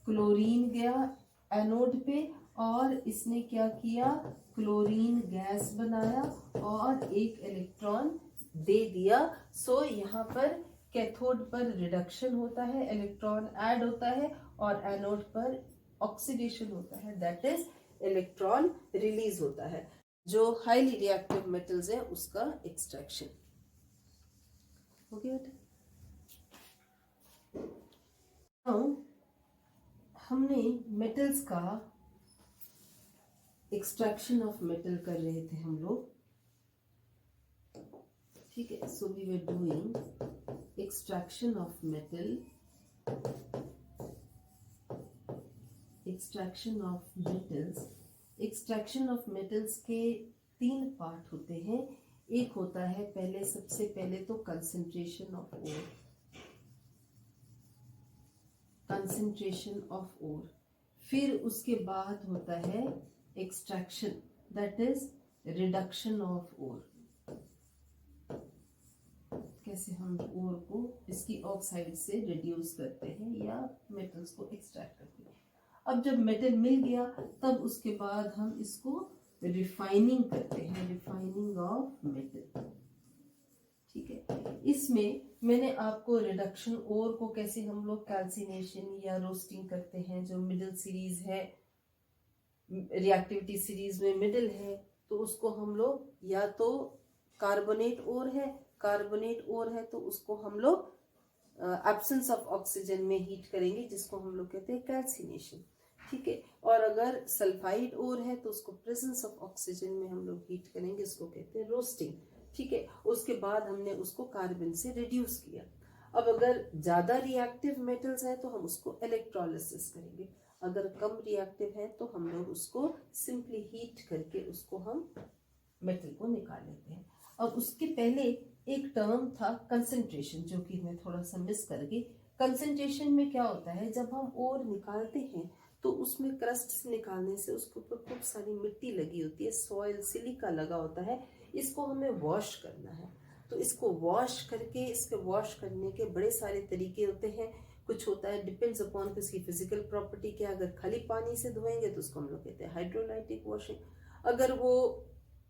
क्लोरीन गया एनोड पे, और इसने क्या किया, क्लोरीन गैस बनाया और एक इलेक्ट्रॉन दे दिया। सो यहाँ पर कैथोड पर रिडक्शन होता है, इलेक्ट्रॉन ऐड होता है, और एनोड पर ऑक्सीडेशन होता है, दैट इज इलेक्ट्रॉन रिलीज होता है। जो हाईली रिएक्टिव मेटल्स है उसका एक्सट्रैक्शन हो गया बेटा। हमने मेटल्स का एक्सट्रैक्शन ऑफ मेटल कर रहे थे हम लोग, ठीक है। So we were doing extraction of metal, extraction of metals के 3 पार्ट होते हैं। एक होता है सबसे पहले तो कंसंट्रेशन ऑफ ओर, फिर उसके बाद होता है extraction, that is reduction of ore. कैसे हम ओर को इसकी ऑक्साइड से रिड्यूस करते हैं या मेटल्स को एक्सट्रैक्ट करते हैं। अब जब मेटल मिल गया तब उसके बाद हम इसको रिफाइनिंग करते हैं, रिफाइनिंग ऑफ मेटल। ठीक है, इसमें मैंने आपको रिडक्शन ओर को कैसे हम लोग कैल्सिनेशन या रोस्टिंग करते हैं, जो मिडिल सीरीज है, रिएक्टिविटी सीरीज में मिडिल है, तो उसको हम लोग या तो कार्बोनेट ओर है तो उसको हम लोग एब्सेंस ऑफ ऑक्सीजन में हीट करेंगे, जिसको हम लोग कहते हैं कैल्सिनेशन। ठीक है, और अगर सल्फाइड ओर है तो उसको प्रेजेंस ऑफ ऑक्सीजन में हम लोग हीट करेंगे, इसको कहते हैं रोस्टिंग। ठीक है, उसके बाद हमने उसको कार्बन से रिड्यूस किया। अब अगर ज्यादा रिएक्टिव मेटल्स है तो हम उसको इलेक्ट्रोलिसिस करेंगे, अगर कम रिएक्टिव है तो हम लोग उसको सिंपली हीट करके उसको हम मेटल को निकाल लेते हैं। अब उसके पहले एक टर्म था कंसंट्रेशन, जो कि मैं थोड़ा सा मिस कर गई। कंसंट्रेशन में क्या होता है, जब हम ओर निकालते हैं तो उसमें क्रस्ट निकालने से उसके ऊपर खूब सारी मिट्टी लगी होती है, सॉइल सिलिका लगा होता है, इसको हमें वॉश करना है। तो इसको वॉश करके, इसके वॉश करने के बड़े सारे तरीके होते हैं। कुछ होता है डिपेंड्स अपॉन उसकी फिजिकल प्रॉपर्टी क्या, अगर खाली पानी से धोएंगे तो उसको हम लोग कहते हैं हाइड्रोलाइटिक वॉशिंग। अगर वो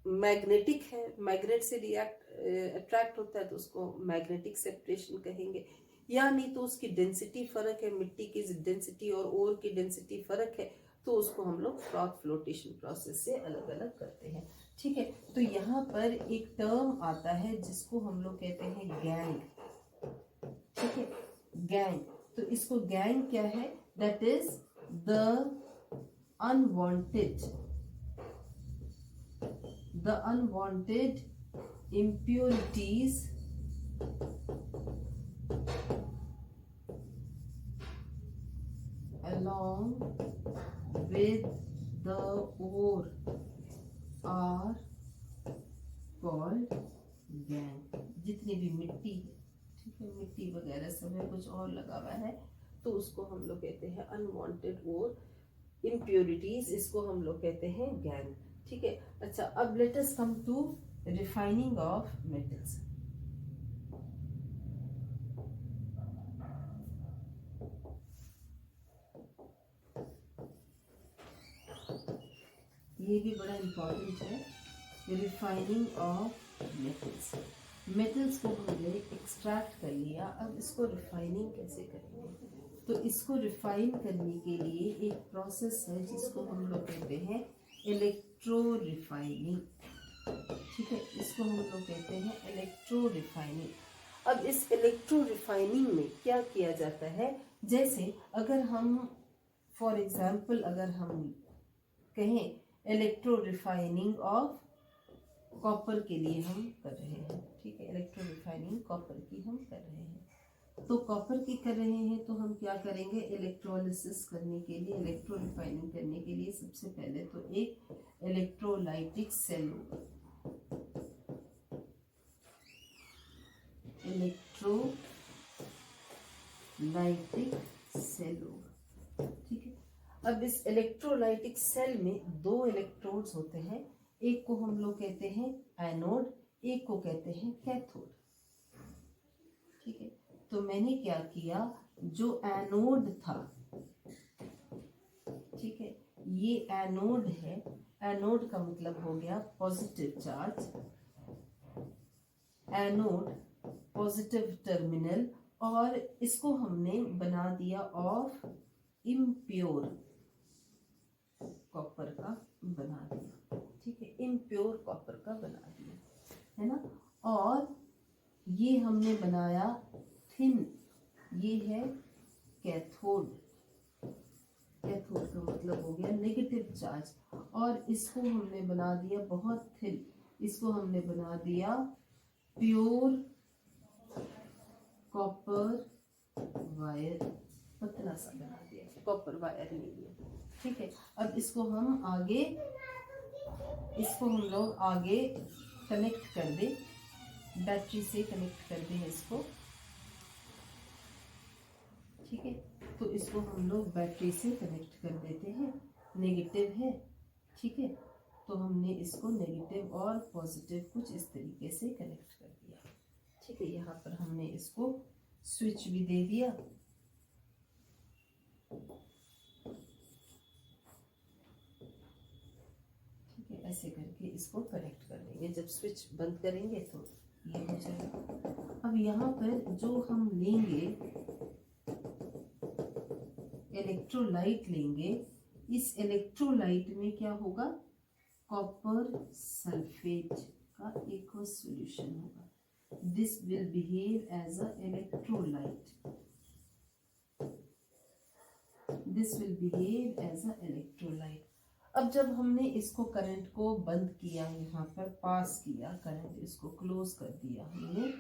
मैग्नेटिक है, मैग्नेट से अट्रैक्ट होता है तो उसको मैग्नेटिक सेपरेशन कहेंगे। या नहीं तो उसकी डेंसिटी फर्क है, मिट्टी की डेंसिटी और ओर की डेंसिटी फर्क है, तो उसको हम लोग फ्रॉथ फ्लोटेशन प्रोसेस से अलग अलग करते हैं। ठीक है, तो यहाँ पर एक टर्म आता है जिसको हम लोग कहते हैं गैंग। ठीक है, गैंग, तो इसको गैंग क्या है, that is the unwanted impurities along with the ore are called gang। जितनी भी मिट्टी है, ठीक है, मिट्टी वगैरह सब है, कुछ और लगा हुआ है, तो उसको हम लोग कहते हैं अनवांटेड ओर इम्प्योरिटीज, इसको हम लोग कहते हैं गैंग। ठीक है, अच्छा, अब let us come to refining of metals. ये भी बड़ा इम्पोर्टेंट है, रिफाइनिंग ऑफ मेटल्स। मेटल्स को हमने एक्सट्रैक्ट कर लिया, अब इसको रिफाइनिंग कैसे करेंगे, तो इसको रिफाइन करने के लिए एक प्रोसेस है जिसको हम लोग कहते हैं इलेक्ट्रो रिफाइनिंग। ठीक है, इसको हम लोग कहते हैं इलेक्ट्रो रिफाइनिंग। अब इस इलेक्ट्रो रिफाइनिंग में क्या किया जाता है, जैसे अगर हम फॉर एग्जाम्पल अगर हम कहें इलेक्ट्रो रिफाइनिंग ऑफ कॉपर के लिए हम कर रहे हैं। ठीक है, इलेक्ट्रो रिफाइनिंग कॉपर की हम कर रहे हैं, तो कॉपर की कर रहे हैं तो हम क्या करेंगे, इलेक्ट्रोलिसिस करने के लिए, इलेक्ट्रो रिफाइनिंग करने के लिए सबसे पहले तो एक इलेक्ट्रोलाइटिक सेल होगा, इलेक्ट्रोलाइटिक सेल होगा। ठीक है, अब इस इलेक्ट्रोलाइटिक सेल में दो इलेक्ट्रोड्स होते हैं, एक को हम लोग कहते हैं एनोड, एक को कहते हैं कैथोड। ठीक है, तो मैंने क्या किया, जो एनोड था, ठीक है, ये एनोड है, एनोड का मतलब हो गया positive charge, anode positive terminal, और इसको हमने बना दिया ऑफ इम्प्योर कॉपर का बना दिया। ठीक है, इम्प्योर कॉपर का बना दिया, है ना। और ये हमने बनाया थिन, ये है कैथोड, कैथोड का मतलब हो गया नेगेटिव चार्ज, और इसको हमने बना दिया बहुत थिन, इसको हमने बना दिया प्योर कॉपर वायर, पतला सा बना दिया, कॉपर वायर ले लिया। ठीक है, अब इसको हम आगे, इसको हम लोग आगे कनेक्ट कर दे, बैटरी से कनेक्ट कर दें इसको। ठीक है, तो इसको हम लोग बैटरी से कनेक्ट कर देते हैं, नेगेटिव है। ठीक है, तो हमने इसको नेगेटिव और पॉजिटिव कुछ इस तरीके से कनेक्ट कर दिया। ठीक है, यहाँ पर हमने इसको स्विच भी दे दिया। ठीक है, ऐसे करके इसको कनेक्ट कर देंगे, जब स्विच बंद करेंगे तो ये हो जाएगा। अब यहाँ पर जो हम लेंगे इलेक्ट्रोलाइट लेंगे, इस इलेक्ट्रोलाइट में क्या होगा, कॉपर सल्फेट का एक और सॉल्यूशन होगा, this will behave as a electrolyte, this will behave as a electrolyte. अब जब हमने इसको करंट को बंद किया, यहाँ पर पास किया करंट, इसको क्लोज कर दिया हमने।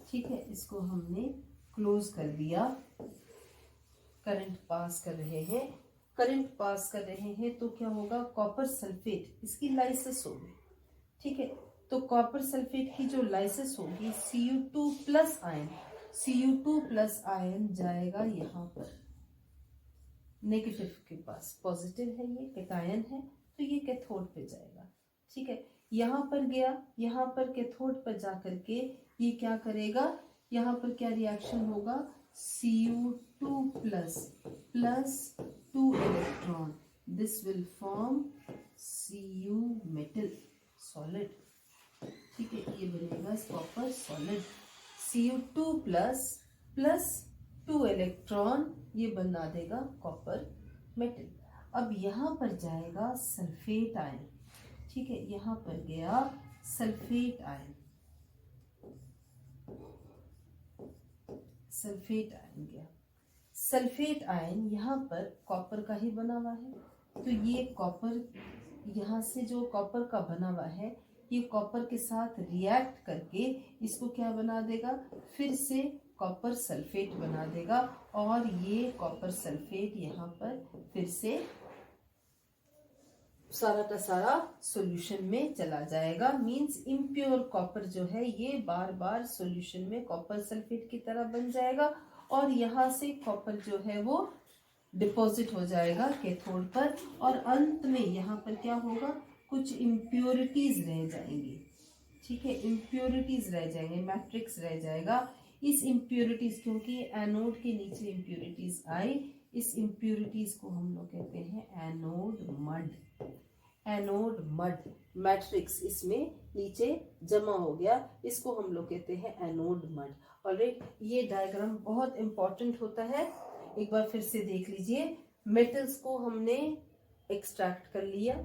ठीक है, इसको हमने क्लोज कर दिया, करंट पास कर रहे हैं, करंट पास कर रहे हैं तो क्या होगा, कॉपर सल्फेट इसकी लाइसिस होगी। ठीक है, तो कॉपर सल्फेट की जो लाइसिस होगी Cu2 plus ion, Cu2 plus ion जाएगा यहाँ पर नेगेटिव के पास, पॉजिटिव है ये कैटायन है, तो ये कैथोड पे जाएगा। ठीक है, यहाँ पर गया, यहाँ पर कैथोड पर जा करके ये क्या करेगा, यहाँ पर क्या रिएक्शन होगा, Cu2 plus plus 2 electron, this will form Cu metal solid. ठीक है, ये बनेगा copper solid, Cu2 plus plus 2 electron, ये बना देगा कॉपर मेटल। अब यहाँ पर जाएगा सल्फेट आयन। ठीक है, यहाँ पर गया सल्फेट आयन, सल्फेट आयन गया, सल्फेट आयन यहाँ पर कॉपर का ही बना हुआ है, तो ये कॉपर, यहाँ से जो कॉपर का बना हुआ है, ये कॉपर के साथ रिएक्ट करके इसको क्या बना देगा, फिर से कॉपर सल्फेट बना देगा, और ये कॉपर सल्फेट यहाँ पर फिर से सारा का सारा सॉल्यूशन में चला जाएगा। मींस इम्प्योर कॉपर जो है ये बार बार सॉल्यूशन में कॉपर सल्फेट की तरह बन जाएगा, और यहाँ से कॉपर जो है वो डिपॉजिट हो जाएगा कैथोड पर, और अंत में यहाँ पर क्या होगा, कुछ इम्प्योरिटीज रह जाएंगी। ठीक है, इम्प्योरिटीज रह जाएंगे, मैट्रिक्स रह जाएगा। इस इम्प्योरिटीज, क्योंकि एनोड के नीचे इम्प्योरिटीज आई, इस इम्प्योरिटीज को हम लोग कहते हैं anode mud, anode mud matrix इसमें नीचे जमा हो गया, इसको हम लोग कहते हैं एनोड मड। और ये डायग्राम बहुत इंपॉर्टेंट होता है, एक बार फिर से देख लीजिए। मेटल्स को हमने एक्सट्रैक्ट कर लिया,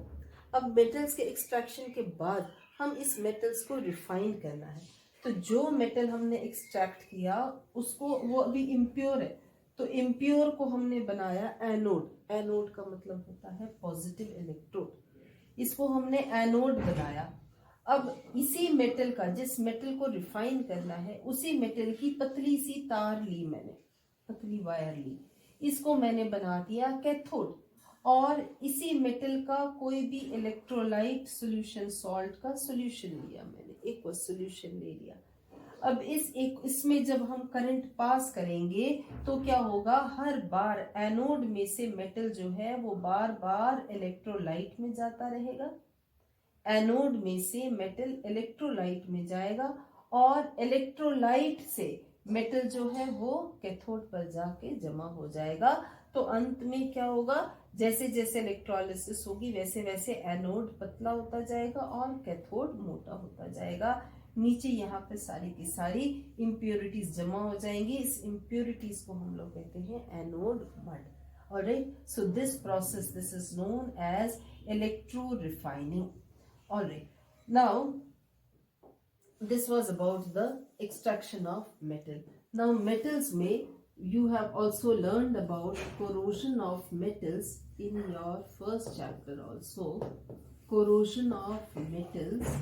अब मेटल्स के एक्सट्रैक्शन के बाद हम इस मेटल्स को रिफाइन करना है, तो जो मेटल हमने एक्सट्रैक्ट किया उसको, वो अभी इम्प्योर है, तो इम्प्योर को हमने बनाया एनोड, एनोड का मतलब होता है पॉजिटिव इलेक्ट्रोड, इसको हमने एनोड बनाया। अब इसी मेटल का, जिस मेटल को रिफाइन करना है, उसी मेटल की पतली सी तार ली मैंने, पतली वायर ली, इसको मैंने बना दिया कैथोड, और इसी मेटल का कोई भी इलेक्ट्रोलाइट सॉल्यूशन, सॉल्ट का सॉल्यूशन लिया मैंने, एक सॉल्यूशन ले लिया। अब इसमें जब हम करंट पास करेंगे तो क्या होगा, हर बार एनोड में से मेटल जो है वो बार बार इलेक्ट्रोलाइट में जाता रहेगा, एनोड में से मेटल इलेक्ट्रोलाइट में जाएगा, और इलेक्ट्रोलाइट से मेटल जो है वो कैथोड पर जाके जमा हो जाएगा। तो अंत में क्या होगा, जैसे जैसे इलेक्ट्रोलिसिस होगी वैसे वैसे एनोड पतला होता जाएगा और कैथोड मोटा होता जाएगा। नीचे यहाँ पे सारी की सारी इम्प्योरिटीज जमा हो जाएंगी, इस इम्प्योरिटीज को हम लोग कहते हैं anode mud. Alright, so this process, this is known as electro refining. Alright, now this was about the extraction of metal. Now metals में you have also learned about corrosion of metals in your first chapter also. Corrosion of metals,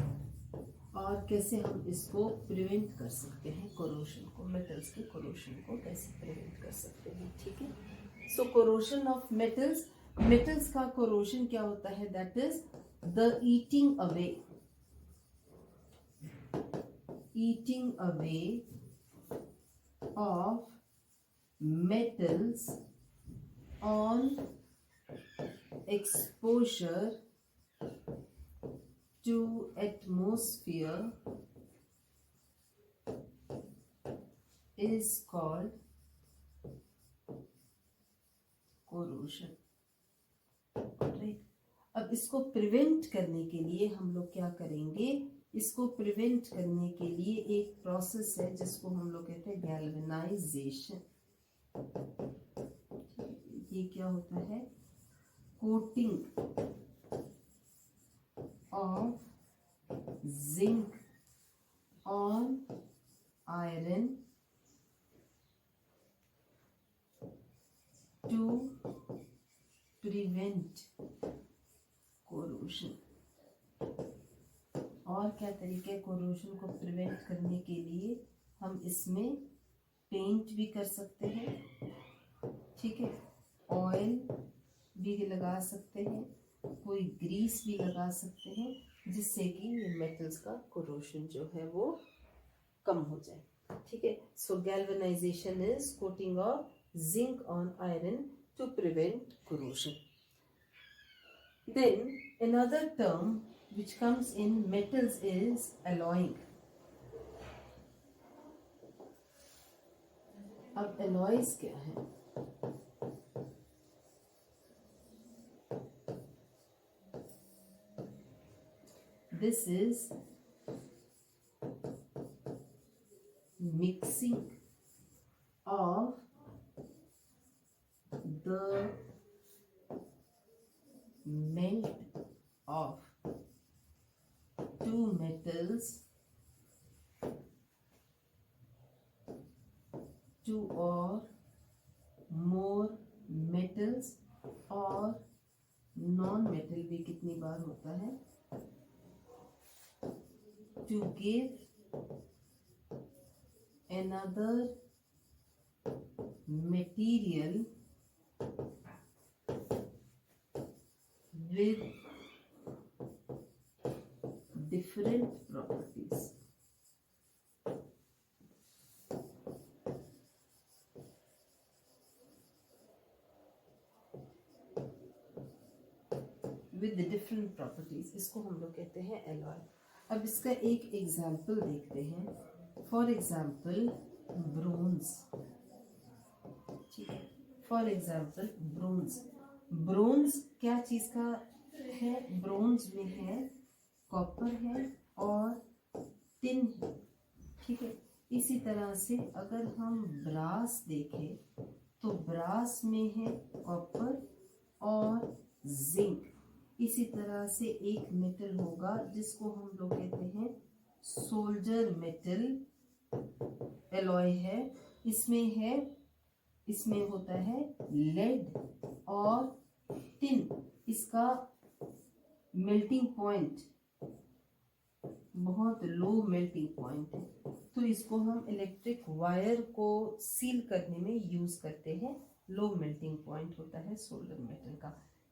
और कैसे हम इसको prevent कर सकते हैं, corrosion को, metals के corrosion को कैसे प्रिवेंट कर सकते हैं, ठीक है। So corrosion of metals, metals का corrosion क्या होता है, that is the eating away of metals on exposure to atmosphere is called corrosion. Right? अब इसको प्रिवेंट करने के लिए हम लोग क्या करेंगे, इसको प्रिवेंट करने के लिए एक प्रोसेस है जिसको हम लोग कहते हैं गैल्वेनाइजेशन। ये क्या होता है, coating of zinc on iron to prevent corrosion. और क्या तरीके कोरोशन को प्रिवेंट करने के लिए, हम इसमें पेंट भी कर सकते हैं, ठीक है, ऑयल भी लगा सकते हैं, कोई ग्रीस भी लगा सकते हैं, जिससे कि ये मेटल्स का कोरोशन जो है वो कम हो जाए, ठीक है। So galvanisation is coating of zinc on iron to prevent corrosion. Then another term which comes in metals is alloying. अब alloys क्या है, this is mixing of the melt of two metals, two or more metals, और non metal भी कितनी बार होता है, to give another material with different properties. With the different properties, इसको हम लोग कहते हैं alloy। अब इसका एक एग्जाम्पल देखते हैं। फॉर एग्जाम्पल ब्रोंज, ठीक है, फॉर एग्जाम्पल ब्रोंज। ब्रोंज क्या चीज का है, ब्रोंज में है कॉपर है और टिन है, ठीक है। इसी तरह से अगर हम ब्रास देखें तो ब्रास में है कॉपर और जिंक। इसी तरह से एक मेटल होगा जिसको हम लोग कहते हैं सोल्जर मेटल एलॉय है, इसमें होता है लेड और टिन। इसका मेल्टिंग पॉइंट बहुत लो मेल्टिंग पॉइंट है, तो इसको हम इलेक्ट्रिक वायर को सील करने में यूज करते हैं। लो मेल्टिंग पॉइंट होता है सोलर मेटल का।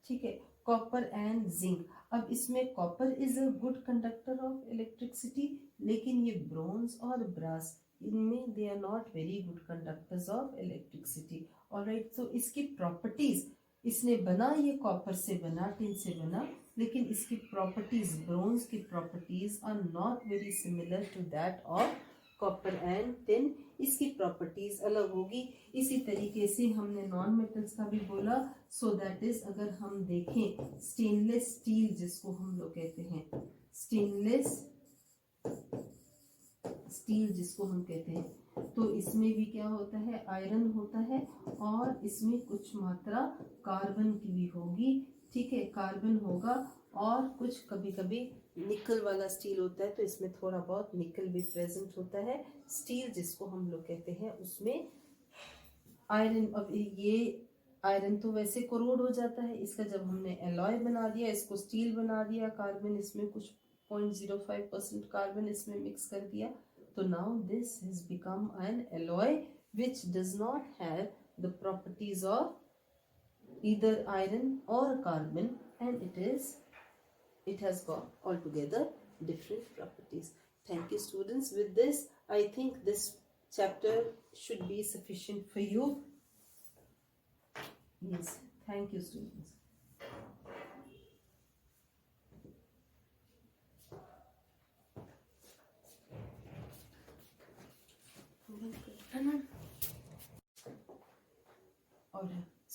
ठीक है, कॉपर एंड जिंक। अब इसमें copper is a good conductor of electricity, लेकिन ये ब्रोंज और ब्रास, इनमें they are not very good conductors of electricity. Alright, तो इसकी प्रॉपर्टीज, इसने बना, ये कॉपर से बना, टिन से बना, लेकिन इसकी प्रॉपर्टीज, ब्रोंज की properties are not very similar to that of copper and tin. इसकी प्रॉपर्टीज अलग होगी। इसी तरीके से हमने नॉन मेटल्स का भी बोला। सो दैट इज, अगर हम देखें स्टेनलेस स्टील जिसको हम लोग कहते हैं, स्टेनलेस स्टील जिसको हम कहते हैं, तो इसमें भी क्या होता है, आयरन होता है और इसमें कुछ मात्रा कार्बन की भी होगी। ठीक है, कार्बन होगा और कुछ कभी कभी निकल वाला स्टील होता है, तो इसमें थोड़ा बहुत निकल भी प्रेजेंट होता है। स्टील जिसको हम लोग कहते हैं उसमें आयरन, अब ये आयरन तो वैसे कोरोड हो जाता है, इसका जब हमने एलॉय बना दिया, इसको स्टील बना दिया, कार्बन इसमें कुछ 0.05% कार्बन इसमें मिक्स कर दिया, तो now this has become an alloy which does not have the properties of either iron or carbon, and it has got altogether different properties. Thank you students. With this I think this chapter should be sufficient for you. Yes, thank you students.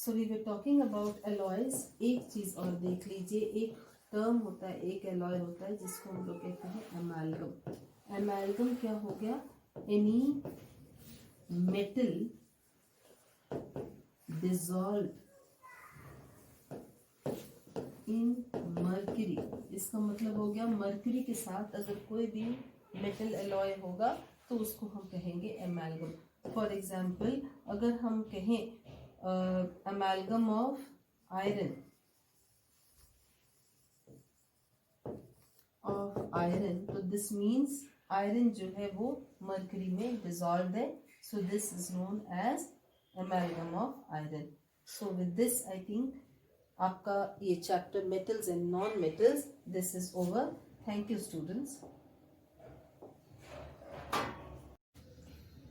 So we were talking about alloys. एक चीज और देख लीजिए, एक term होता है, एक alloy होता है जिसको हम लोग कहते हैं एमालगम। एमालगम क्या हो गया, any metal dissolve in mercury. इसका मतलब हो गया मर्क्यूरी के साथ अगर कोई भी मेटल एलॉय होगा तो उसको हम कहेंगे एमालगम। फॉर एग्जाम्पल, अगर हम कहें amalgam of iron, तो दिस मीन्स आयरन जो है वो मर्क्यूरी में डिसॉल्व है, so this is known as amalgam of iron. So with this I think आपका ये chapter metals and non metals, this is over. Thank you students.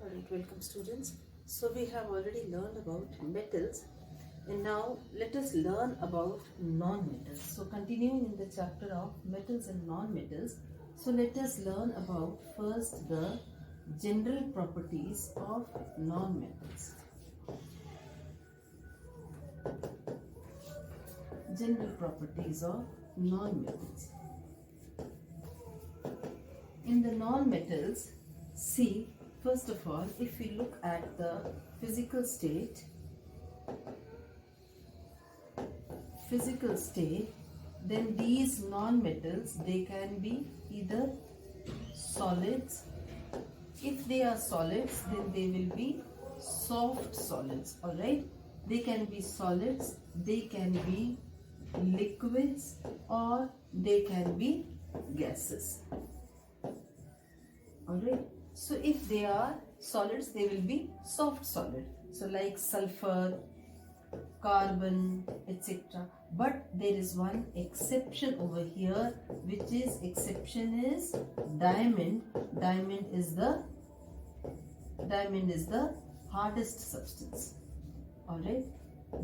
Alright, welcome students. So we have already learned about metals, and now let us learn about non-metals. So continuing in the chapter of metals and non-metals, so let us learn about first the general properties of non-metals. General properties of non-metals. In the non-metals, see, first of all, if we look at the physical state, then these non-metals, they can be either solids. If they are solids, then they will be soft solids. All right, they can be solids, they can be liquids, or they can be gases. All right. So if they are solids, they will be soft solid. So like sulfur, carbon, etc. But there is one exception over here, which is exception is diamond. Diamond is the hardest substance. All right.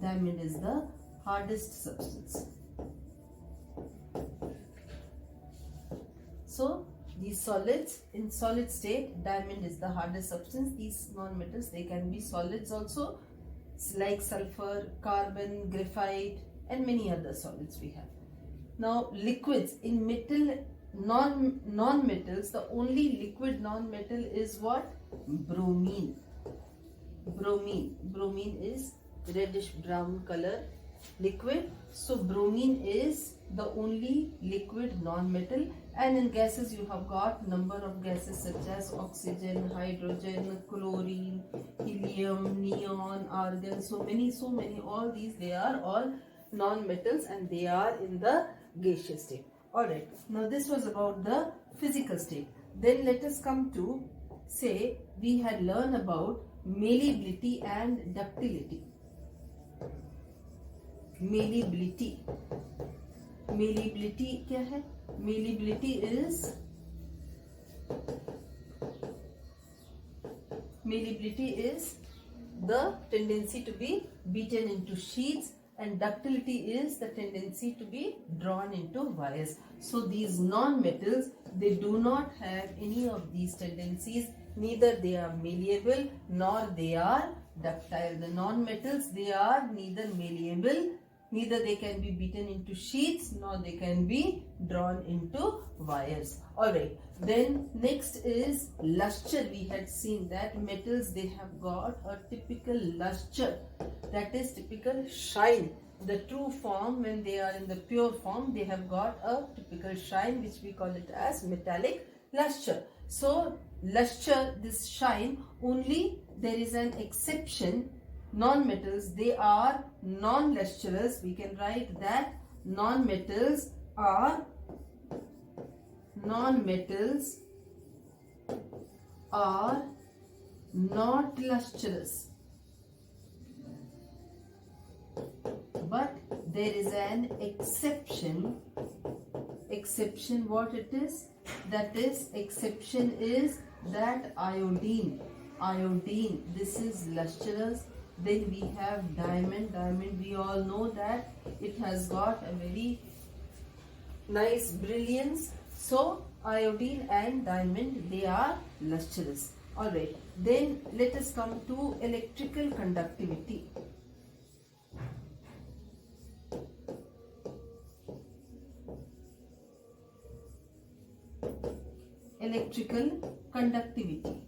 Diamond is the hardest substance. So these solids, in solid state, diamond is the hardest substance. These non-metals, they can be solids also, like sulfur, carbon, graphite, and many other solids we have. Now liquids, in metal, non-metals, the only liquid non-metal is what? Bromine. Bromine is reddish brown color liquid. So bromine is the only liquid non-metal. And in gases you have got number of gases such as oxygen, hydrogen, chlorine, helium, neon, argon, so many. All these, they are all non-metals and they are in the gaseous state. Alright, now this was about the physical state. Then let us come to, say, we had learned about malleability and ductility. Malleability. Malleability क्या है? Malleability is the tendency to be beaten into sheets, and ductility is the tendency to be drawn into wires. So these non-metals, they do not have any of these tendencies. Neither they are malleable nor they are ductile. The non-metals, they are neither malleable, neither they can be beaten into sheets, nor they can be drawn into wires. Alright, then next is luster. We had seen that metals, they have got a typical luster, that is typical shine. The true form, when they are in the pure form, they have got a typical shine, which we call it as metallic luster. So luster, this shine, only there is an exception. Non-metals, they are non-lustrous. We can write that non-metals are not lustrous. But there is an exception. Exception, what it is? That is, exception is that iodine. Iodine, this is lustrous. Then we have diamond. Diamond, we all know that it has got a very nice brilliance. So iodine and diamond, they are lustrous. Alright, then let us come to electrical conductivity. Electrical conductivity.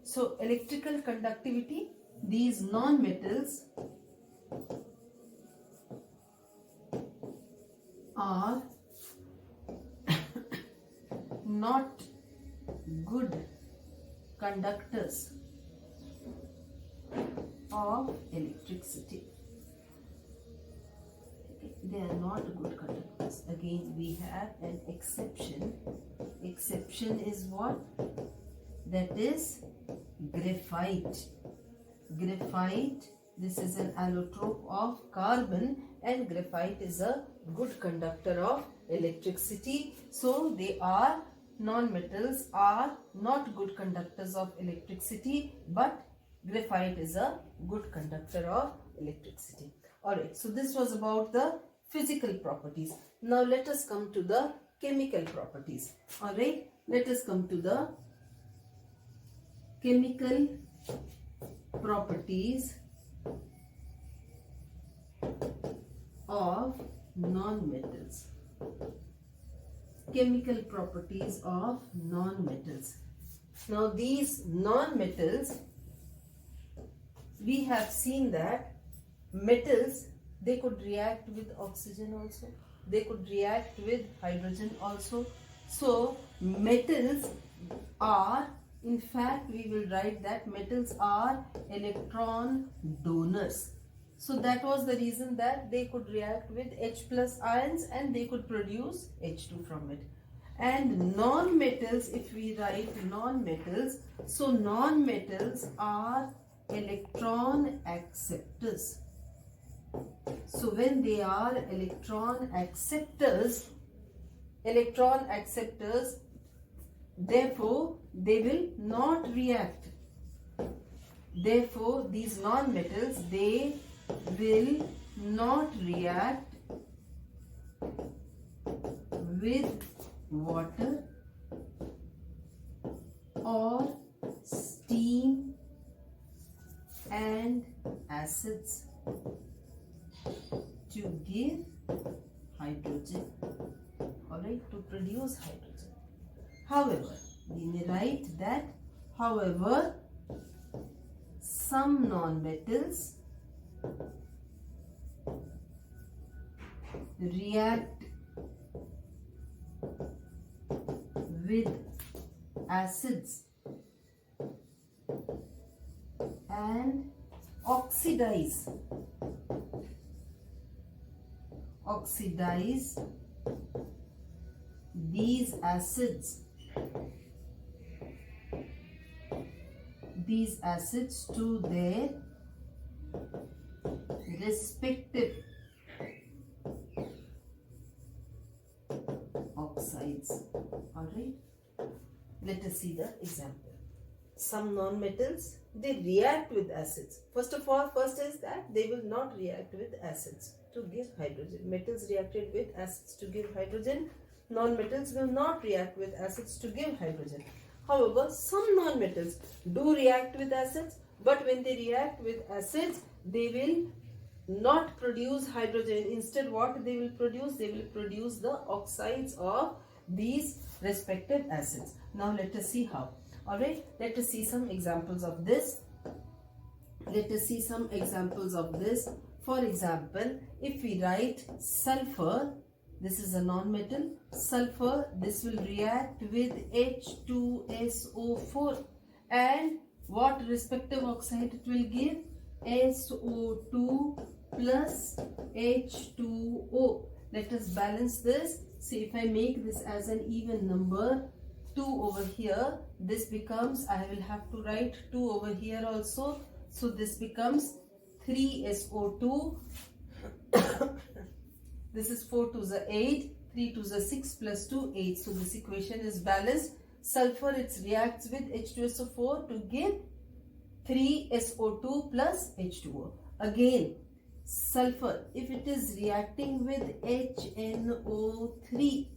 So electrical conductivity, these non-metals are not good conductors of electricity. Okay, they are not good conductors. Again, we have an exception. Exception is what? That is graphite. Graphite, this is an allotrope of carbon, and graphite is a good conductor of electricity. So they are, non-metals are not good conductors of electricity, but graphite is a good conductor of electricity. Alright, so this was about the physical properties. Now let us come to the chemical properties. Alright, let us come to the chemical properties of non-metals. Chemical properties of non-metals. Now these non-metals, we have seen that metals, they could react with oxygen also, they could react with hydrogen also. So metals are, in fact, we will write that metals are electron donors. So that was the reason that they could react with H plus ions and they could produce H2 from it. And non-metals, if we write non-metals, so non-metals are electron acceptors. So when they are electron acceptors, therefore they will not react. Therefore these non-metals, they will not react with water or steam and acids to give hydrogen, alright, to produce hydrogen. However, we may write that, however, some non-metals react with acids and oxidize these acids to their respective oxides. Alright, let us see the example. Some non-metals, they react with acids. First is that they will not react with acids to give hydrogen. Metals reacted with acids to give hydrogen. Non-metals will not react with acids to give hydrogen. However, some non-metals do react with acids, but when they react with acids, they will not produce hydrogen. Instead, what they will produce? They will produce the oxides of these respective acids. Now, let us see how. Alright, let us see some examples of this. For example, if we write sulfur, this is a non-metal. Sulfur, this will react with H2SO4. And what respective oxide it will give? SO2 plus H2O. Let us balance this. See, if I make this as an even number, 2 over here, this becomes, I will have to write 2 over here also. So this becomes 3SO2. This is 4 to the 8, 3 to the 6 plus 2, 8. So this equation is balanced. Sulfur, it reacts with H2SO4 to give 3SO2 plus H2O. Again, sulfur, if it is reacting with HNO3,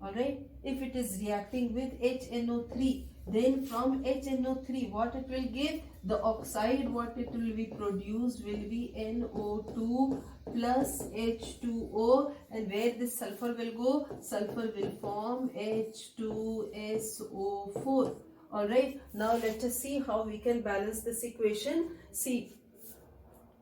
alright, if it is reacting with HNO3, then from HNO3, what it will give? The oxide, what it will be produced will be NO2 plus H2O. And where this sulfur will go? Sulfur will form H2SO4. Alright, now let us see how we can balance this equation. See,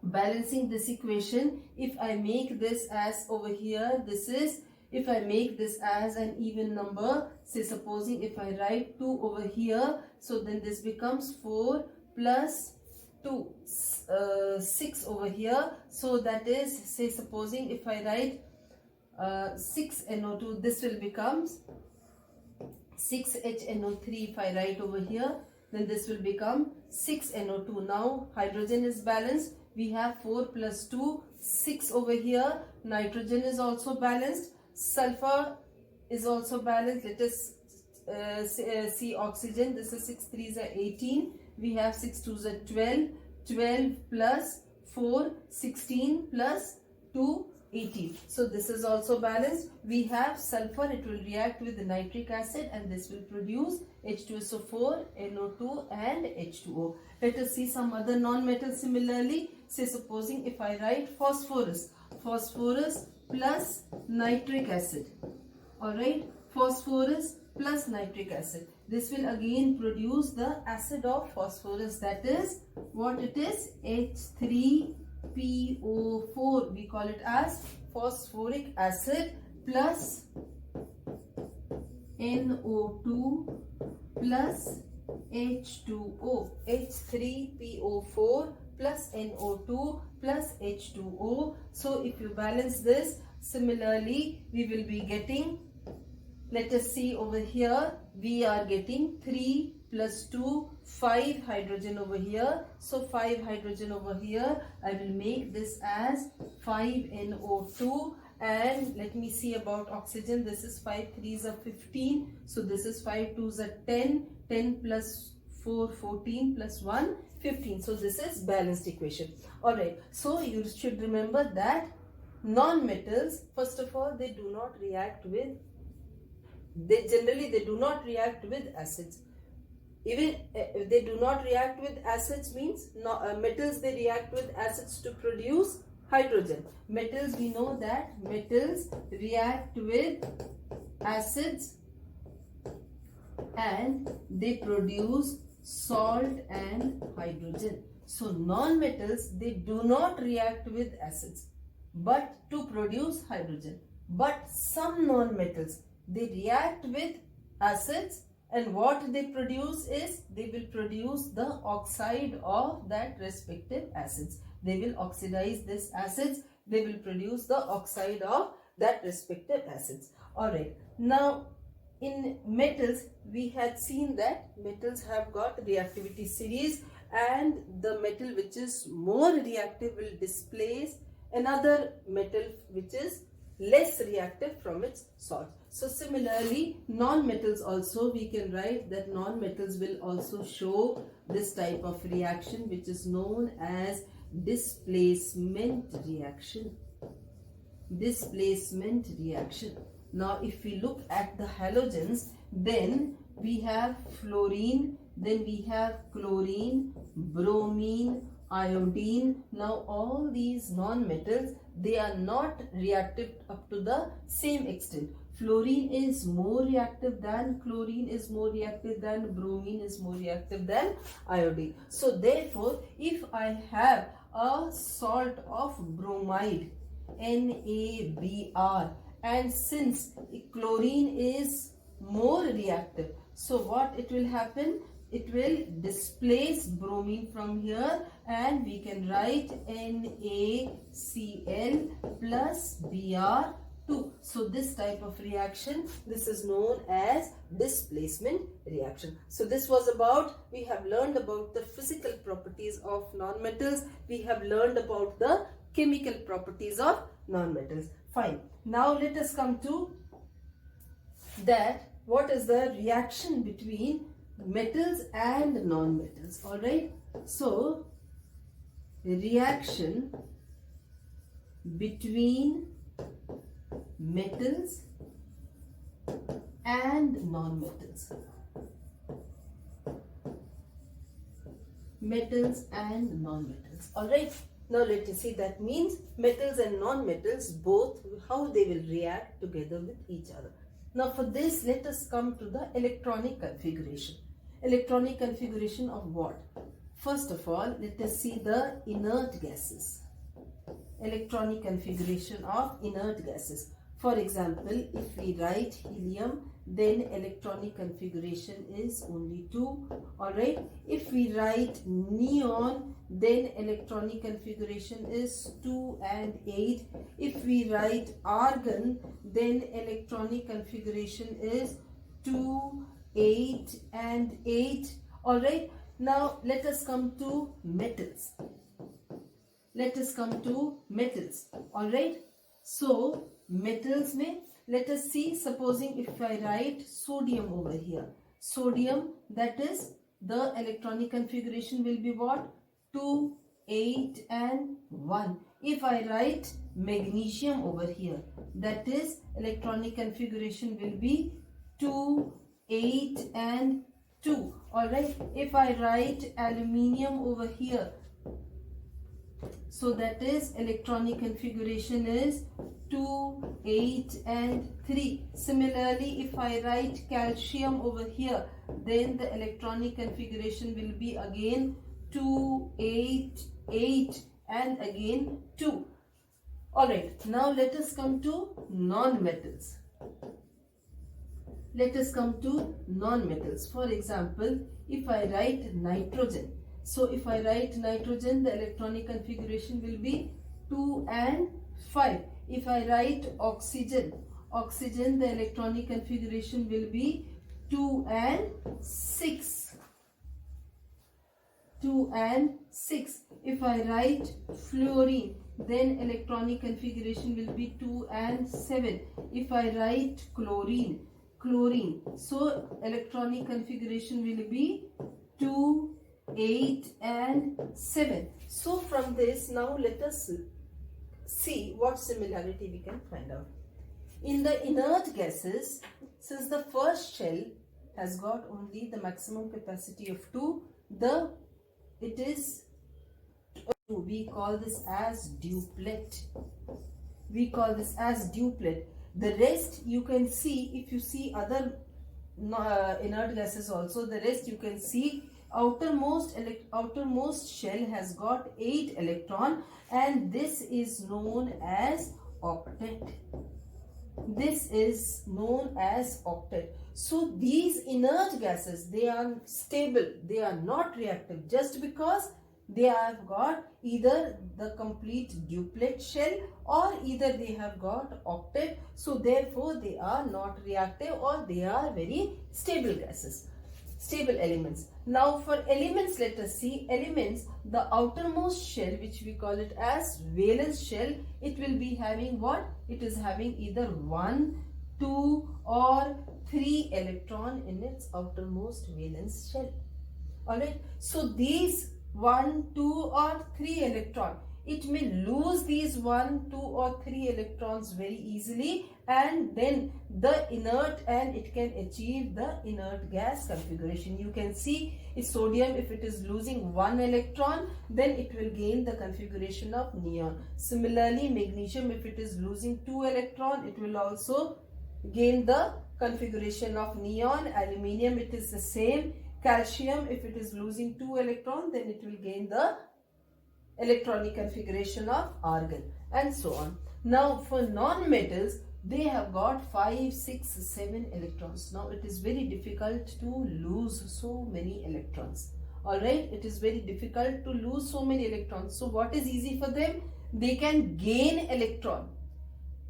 balancing this equation, if I make this as over here, this is, if I make this as an even number, say supposing if I write 2 over here, so then this becomes 4 plus 2, 6 over here. So that is, say supposing if I write 6NO2, this will become 6HNO3. If I write over here, then this will become 6NO2. Now hydrogen is balanced. We have 4 plus 2, 6 over here. Nitrogen is also balanced. Sulfur is also balanced. Let us see oxygen. This is 6 3s are 18. We have 6 2s are 12. 12 plus 4, 16 plus 2, 18. So this is also balanced. We have sulfur. It will react with the nitric acid and this will produce H2SO4, NO2 and H2O. Let us see some other non-metals similarly. Say supposing if I write phosphorus. Phosphorus plus nitric acid. Alright, phosphorus plus nitric acid. This will again produce the acid of phosphorus, that is what it is, H3PO4. We call it as phosphoric acid plus NO2 plus H2O. H3PO4 plus NO2 plus H2O. So if you balance this, similarly we will be getting, let us see over here, we are getting 3 plus 2, 5 hydrogen over here. So 5 hydrogen over here. I will make this as 5NO2. And let me see about oxygen. This is 5 3s are 15. So this is 5 2s are 10. 10 plus 4, 14 plus 1, 15. So this is balanced equation. Alright. So you should remember that non-metals, first of all, they do not react with, they do not react with acids. Even if they do not react with acids means metals, they react with acids to produce hydrogen. Metals, we know that metals react with acids and they produce salt and hydrogen. So non-metals, they do not react with acids but to produce hydrogen. But some non-metals, they react with acids and what they produce is, they will produce the oxide of that respective acids. They will oxidize this acids, they will produce the oxide of that respective acids. Alright, now in metals we had seen that metals have got reactivity series, and the metal which is more reactive will displace another metal which is less reactive from its salt. So similarly, non-metals also we can write that non-metals will also show this type of reaction which is known as displacement reaction. Displacement reaction. Now if we look at the halogens, then we have fluorine, then we have chlorine, bromine, iodine. Now all these non-metals, they are not reactive up to the same extent. Fluorine is more reactive than chlorine, is more reactive than bromine, is more reactive than iodine. So therefore, if I have a salt of bromide, NaBr, and since chlorine is more reactive, so what it will happen? It will displace bromine from here, and we can write NaCl plus Br2. So this type of reaction, this is known as displacement reaction. So this was about, we have learned about the physical properties of nonmetals. We have learned about the chemical properties of nonmetals. Fine. Now let us come to that. What is the reaction between metals and non-metals? All right. So reaction between metals and non-metals. Metals and non-metals. All right. Now let us see, that means metals and non-metals both, how they will react together with each other. Now for this, let us come to the electronic configuration. Electronic configuration of what? First of all, let us see the inert gases. Electronic configuration of inert gases. For example, if we write helium, then electronic configuration is only 2. Alright. If we write neon, then electronic configuration is 2 and 8. If we write argon, then electronic configuration is 2, 8 and 8. Alright. Now let us come to metals. Let us come to metals. Alright. So metals mein, let us see, supposing if I write sodium over here. Sodium, that is, the electronic configuration will be what? 2, 8 and 1. If I write magnesium over here, that is, electronic configuration will be 2, 8 and 2. Alright. If I write aluminium over here, so that is, electronic configuration is 2, 8 and 3. Similarly, if I write calcium over here, then the electronic configuration will be again 2, 8, 8 and again 2. Alright, now let us come to non-metals. Let us come to non-metals. For example, if I write nitrogen. So if I write nitrogen, the electronic configuration will be 2 and 5. If I write oxygen, oxygen, the electronic configuration will be 2 and 6. 2 and 6. If I write fluorine, then electronic configuration will be 2 and 7. If I write chlorine, chlorine, so electronic configuration will be 2, 8 and 7. So from this, now let us see what similarity we can find out. In the inert gases, since the first shell has got only the maximum capacity of 2, we call this as duplet. We call this as duplet. The rest you can see, if you see other inert gases also, the rest you can see outermost shell has got 8 electron, and this is known as octet. This is known as octet. So these inert gases, they are stable, they are not reactive, just because They have got either the complete duplet shell or either they have got octet. So therefore they are not reactive or they are very stable gases, stable elements. Now for elements, let us see elements. The outermost shell, which we call it as valence shell, it will be having what? It is having either 1, 2 or 3 electron in its outermost valence shell. Alright, so these 1, 2 or 3 electron, it may lose these 1, 2 or 3 electrons very easily, and then the inert, and it can achieve the inert gas configuration. You can see sodium, if it is losing 1 electron, then it will gain the configuration of neon. Similarly, magnesium, if it is losing 2 electron, it will also gain the configuration of neon. Aluminium, it is the same. Calcium, if it is losing 2 electrons, then it will gain the electronic configuration of argon, and so on. Now for non-metals, they have got 5, 6, 7 electrons. Now it is very difficult to lose so many electrons. Alright, it is very difficult to lose so many electrons. So what is easy for them? They can gain electron.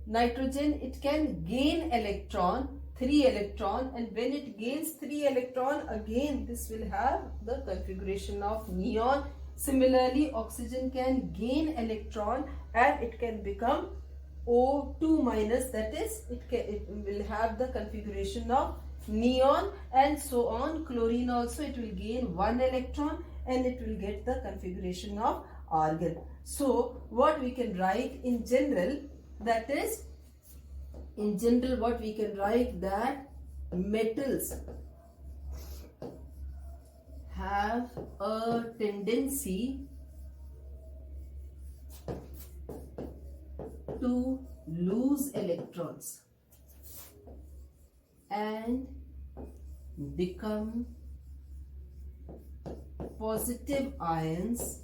Nitrogen, it can gain electron, 3 electron, and when it gains 3 electron, again this will have the configuration of neon. Similarly, oxygen can gain electron and it can become O2 minus, that is it will have the configuration of neon, and so on. Chlorine also, it will gain 1 electron and it will get the configuration of argon. So what we can write in general, that is, in general what we can write, that metals have a tendency to lose electrons and become positive ions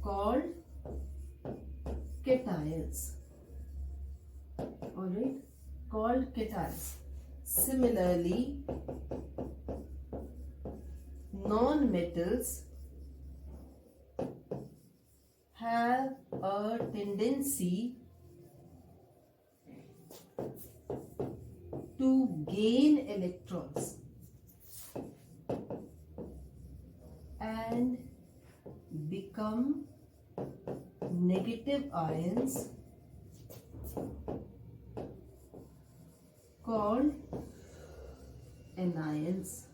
called cations. Alright, called cations. Similarly, non-metals have a tendency to gain electrons and become negative ions called anions.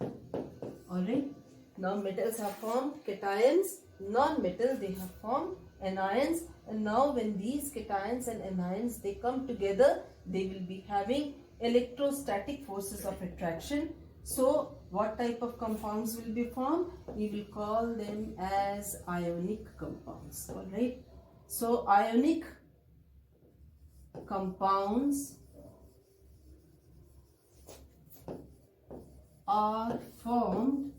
Alright, now metals have formed cations, non-metals they have formed anions, and now when these cations and anions they come together, they will be having electrostatic forces of attraction. So what type of compounds will be formed? We will call them as ionic compounds. Alright, so ionic compounds are formed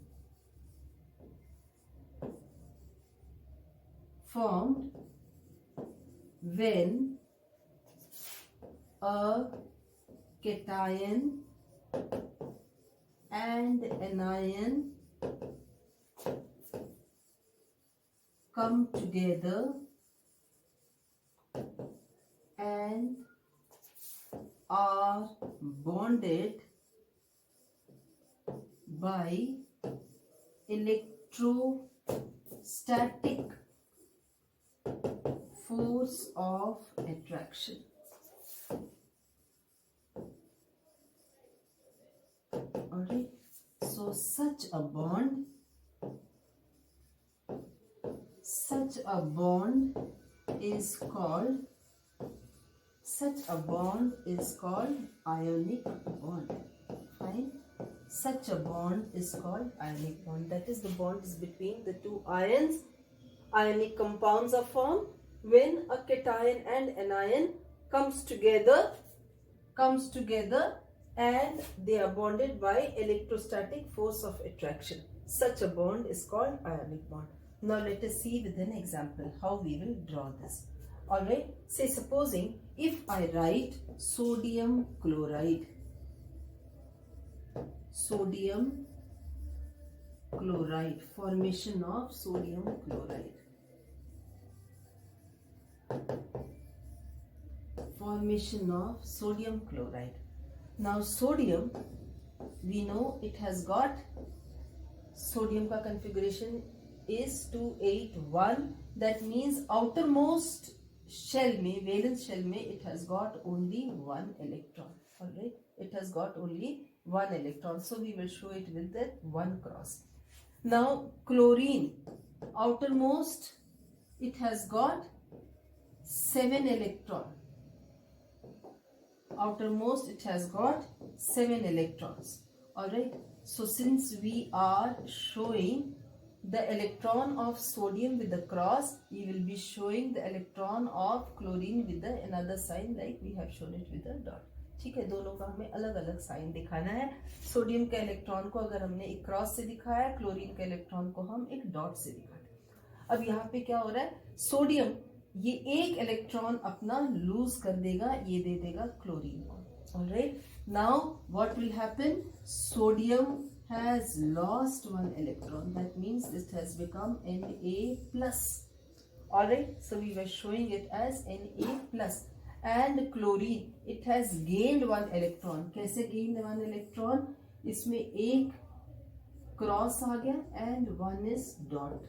when a cation and anion come together and are bonded by electrostatic force of attraction. Alright, so such a bond is called ionic bond. Fine. Such a bond is called ionic bond. That is, the bond is between the two ions. Ionic compounds are formed when a cation and anion comes together and they are bonded by electrostatic force of attraction. Such a bond is called ionic bond. Now let us see with an example how we will draw this. Alright, say supposing if I write sodium chloride chloride, formation of sodium chloride. Formation of sodium chloride. Now sodium, we know it has got, sodium ka configuration is 281. That means outermost shell mein, valence shell mein, it has got only one electron. Alright, it has got only one electron. So we will show it with that one cross. Now chlorine, outermost, it has got 7 electron. Outermost it has got 7 electrons. Alright, so since we are showing the electron of sodium with the cross, we will be showing the electron of chlorine with the another sign, like we have shown it with a dot. ठीक है, दोनों का हमें अलग अलग sign दिखाना है. Sodium के इलेक्ट्रॉन को अगर हमने एक क्रॉस से दिखाया, क्लोरीन के इलेक्ट्रॉन को हम एक डॉट से दिखाते. अब यहाँ पे क्या हो रहा है, सोडियम ये एक इलेक्ट्रॉन अपना लूज कर देगा, ये दे देगा क्लोरीन को. Alright, now what will happen, sodium has lost one electron. That means this has become Na plus. Alright, so we were showing it as Na plus. And chlorine, it has gained one electron. कैसे gained one electron? इसमें एक cross आ गया and one is dot.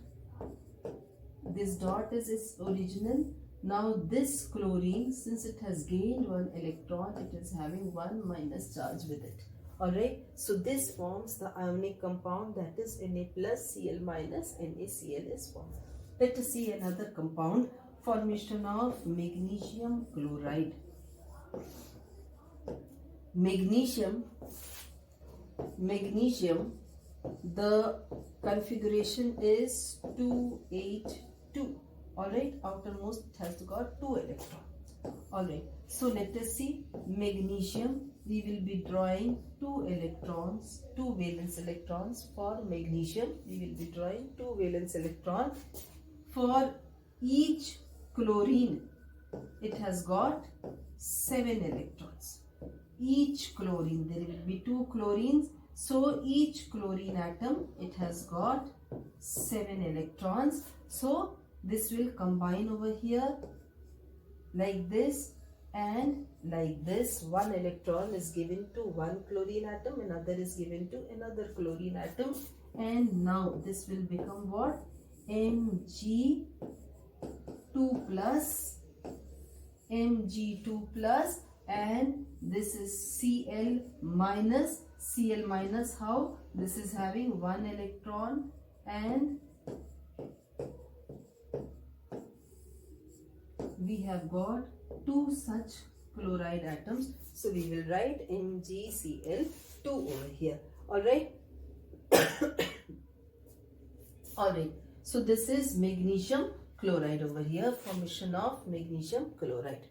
This dot is its original. Now this chlorine, since it has gained one electron, it is having one minus charge with it. Alright, so this forms the ionic compound, that is Na plus Cl minus NaCl is formed. Let us see another compound, formation of magnesium chloride. Magnesium, the configuration is 282. Alright, outermost it has got 2 electrons. Alright, so let us see magnesium. We will be drawing 2 electrons, 2 valence electrons for magnesium. We will be drawing 2 valence electrons. For each chlorine, it has got 7 electrons. Each chlorine, there will be 2 chlorines. So each chlorine atom, it has got 7 electrons. So this will combine over here like this and like this. One electron is given to one chlorine atom, another is given to another chlorine atom, and now this will become what? Mg2 plus, Mg2 plus, and this is Cl minus. Cl minus, how? This is having one electron and we have got 2 such chloride atoms. So we will write MgCl2 over here. Alright. Alright. So this is magnesium chloride over here, formation of magnesium chloride.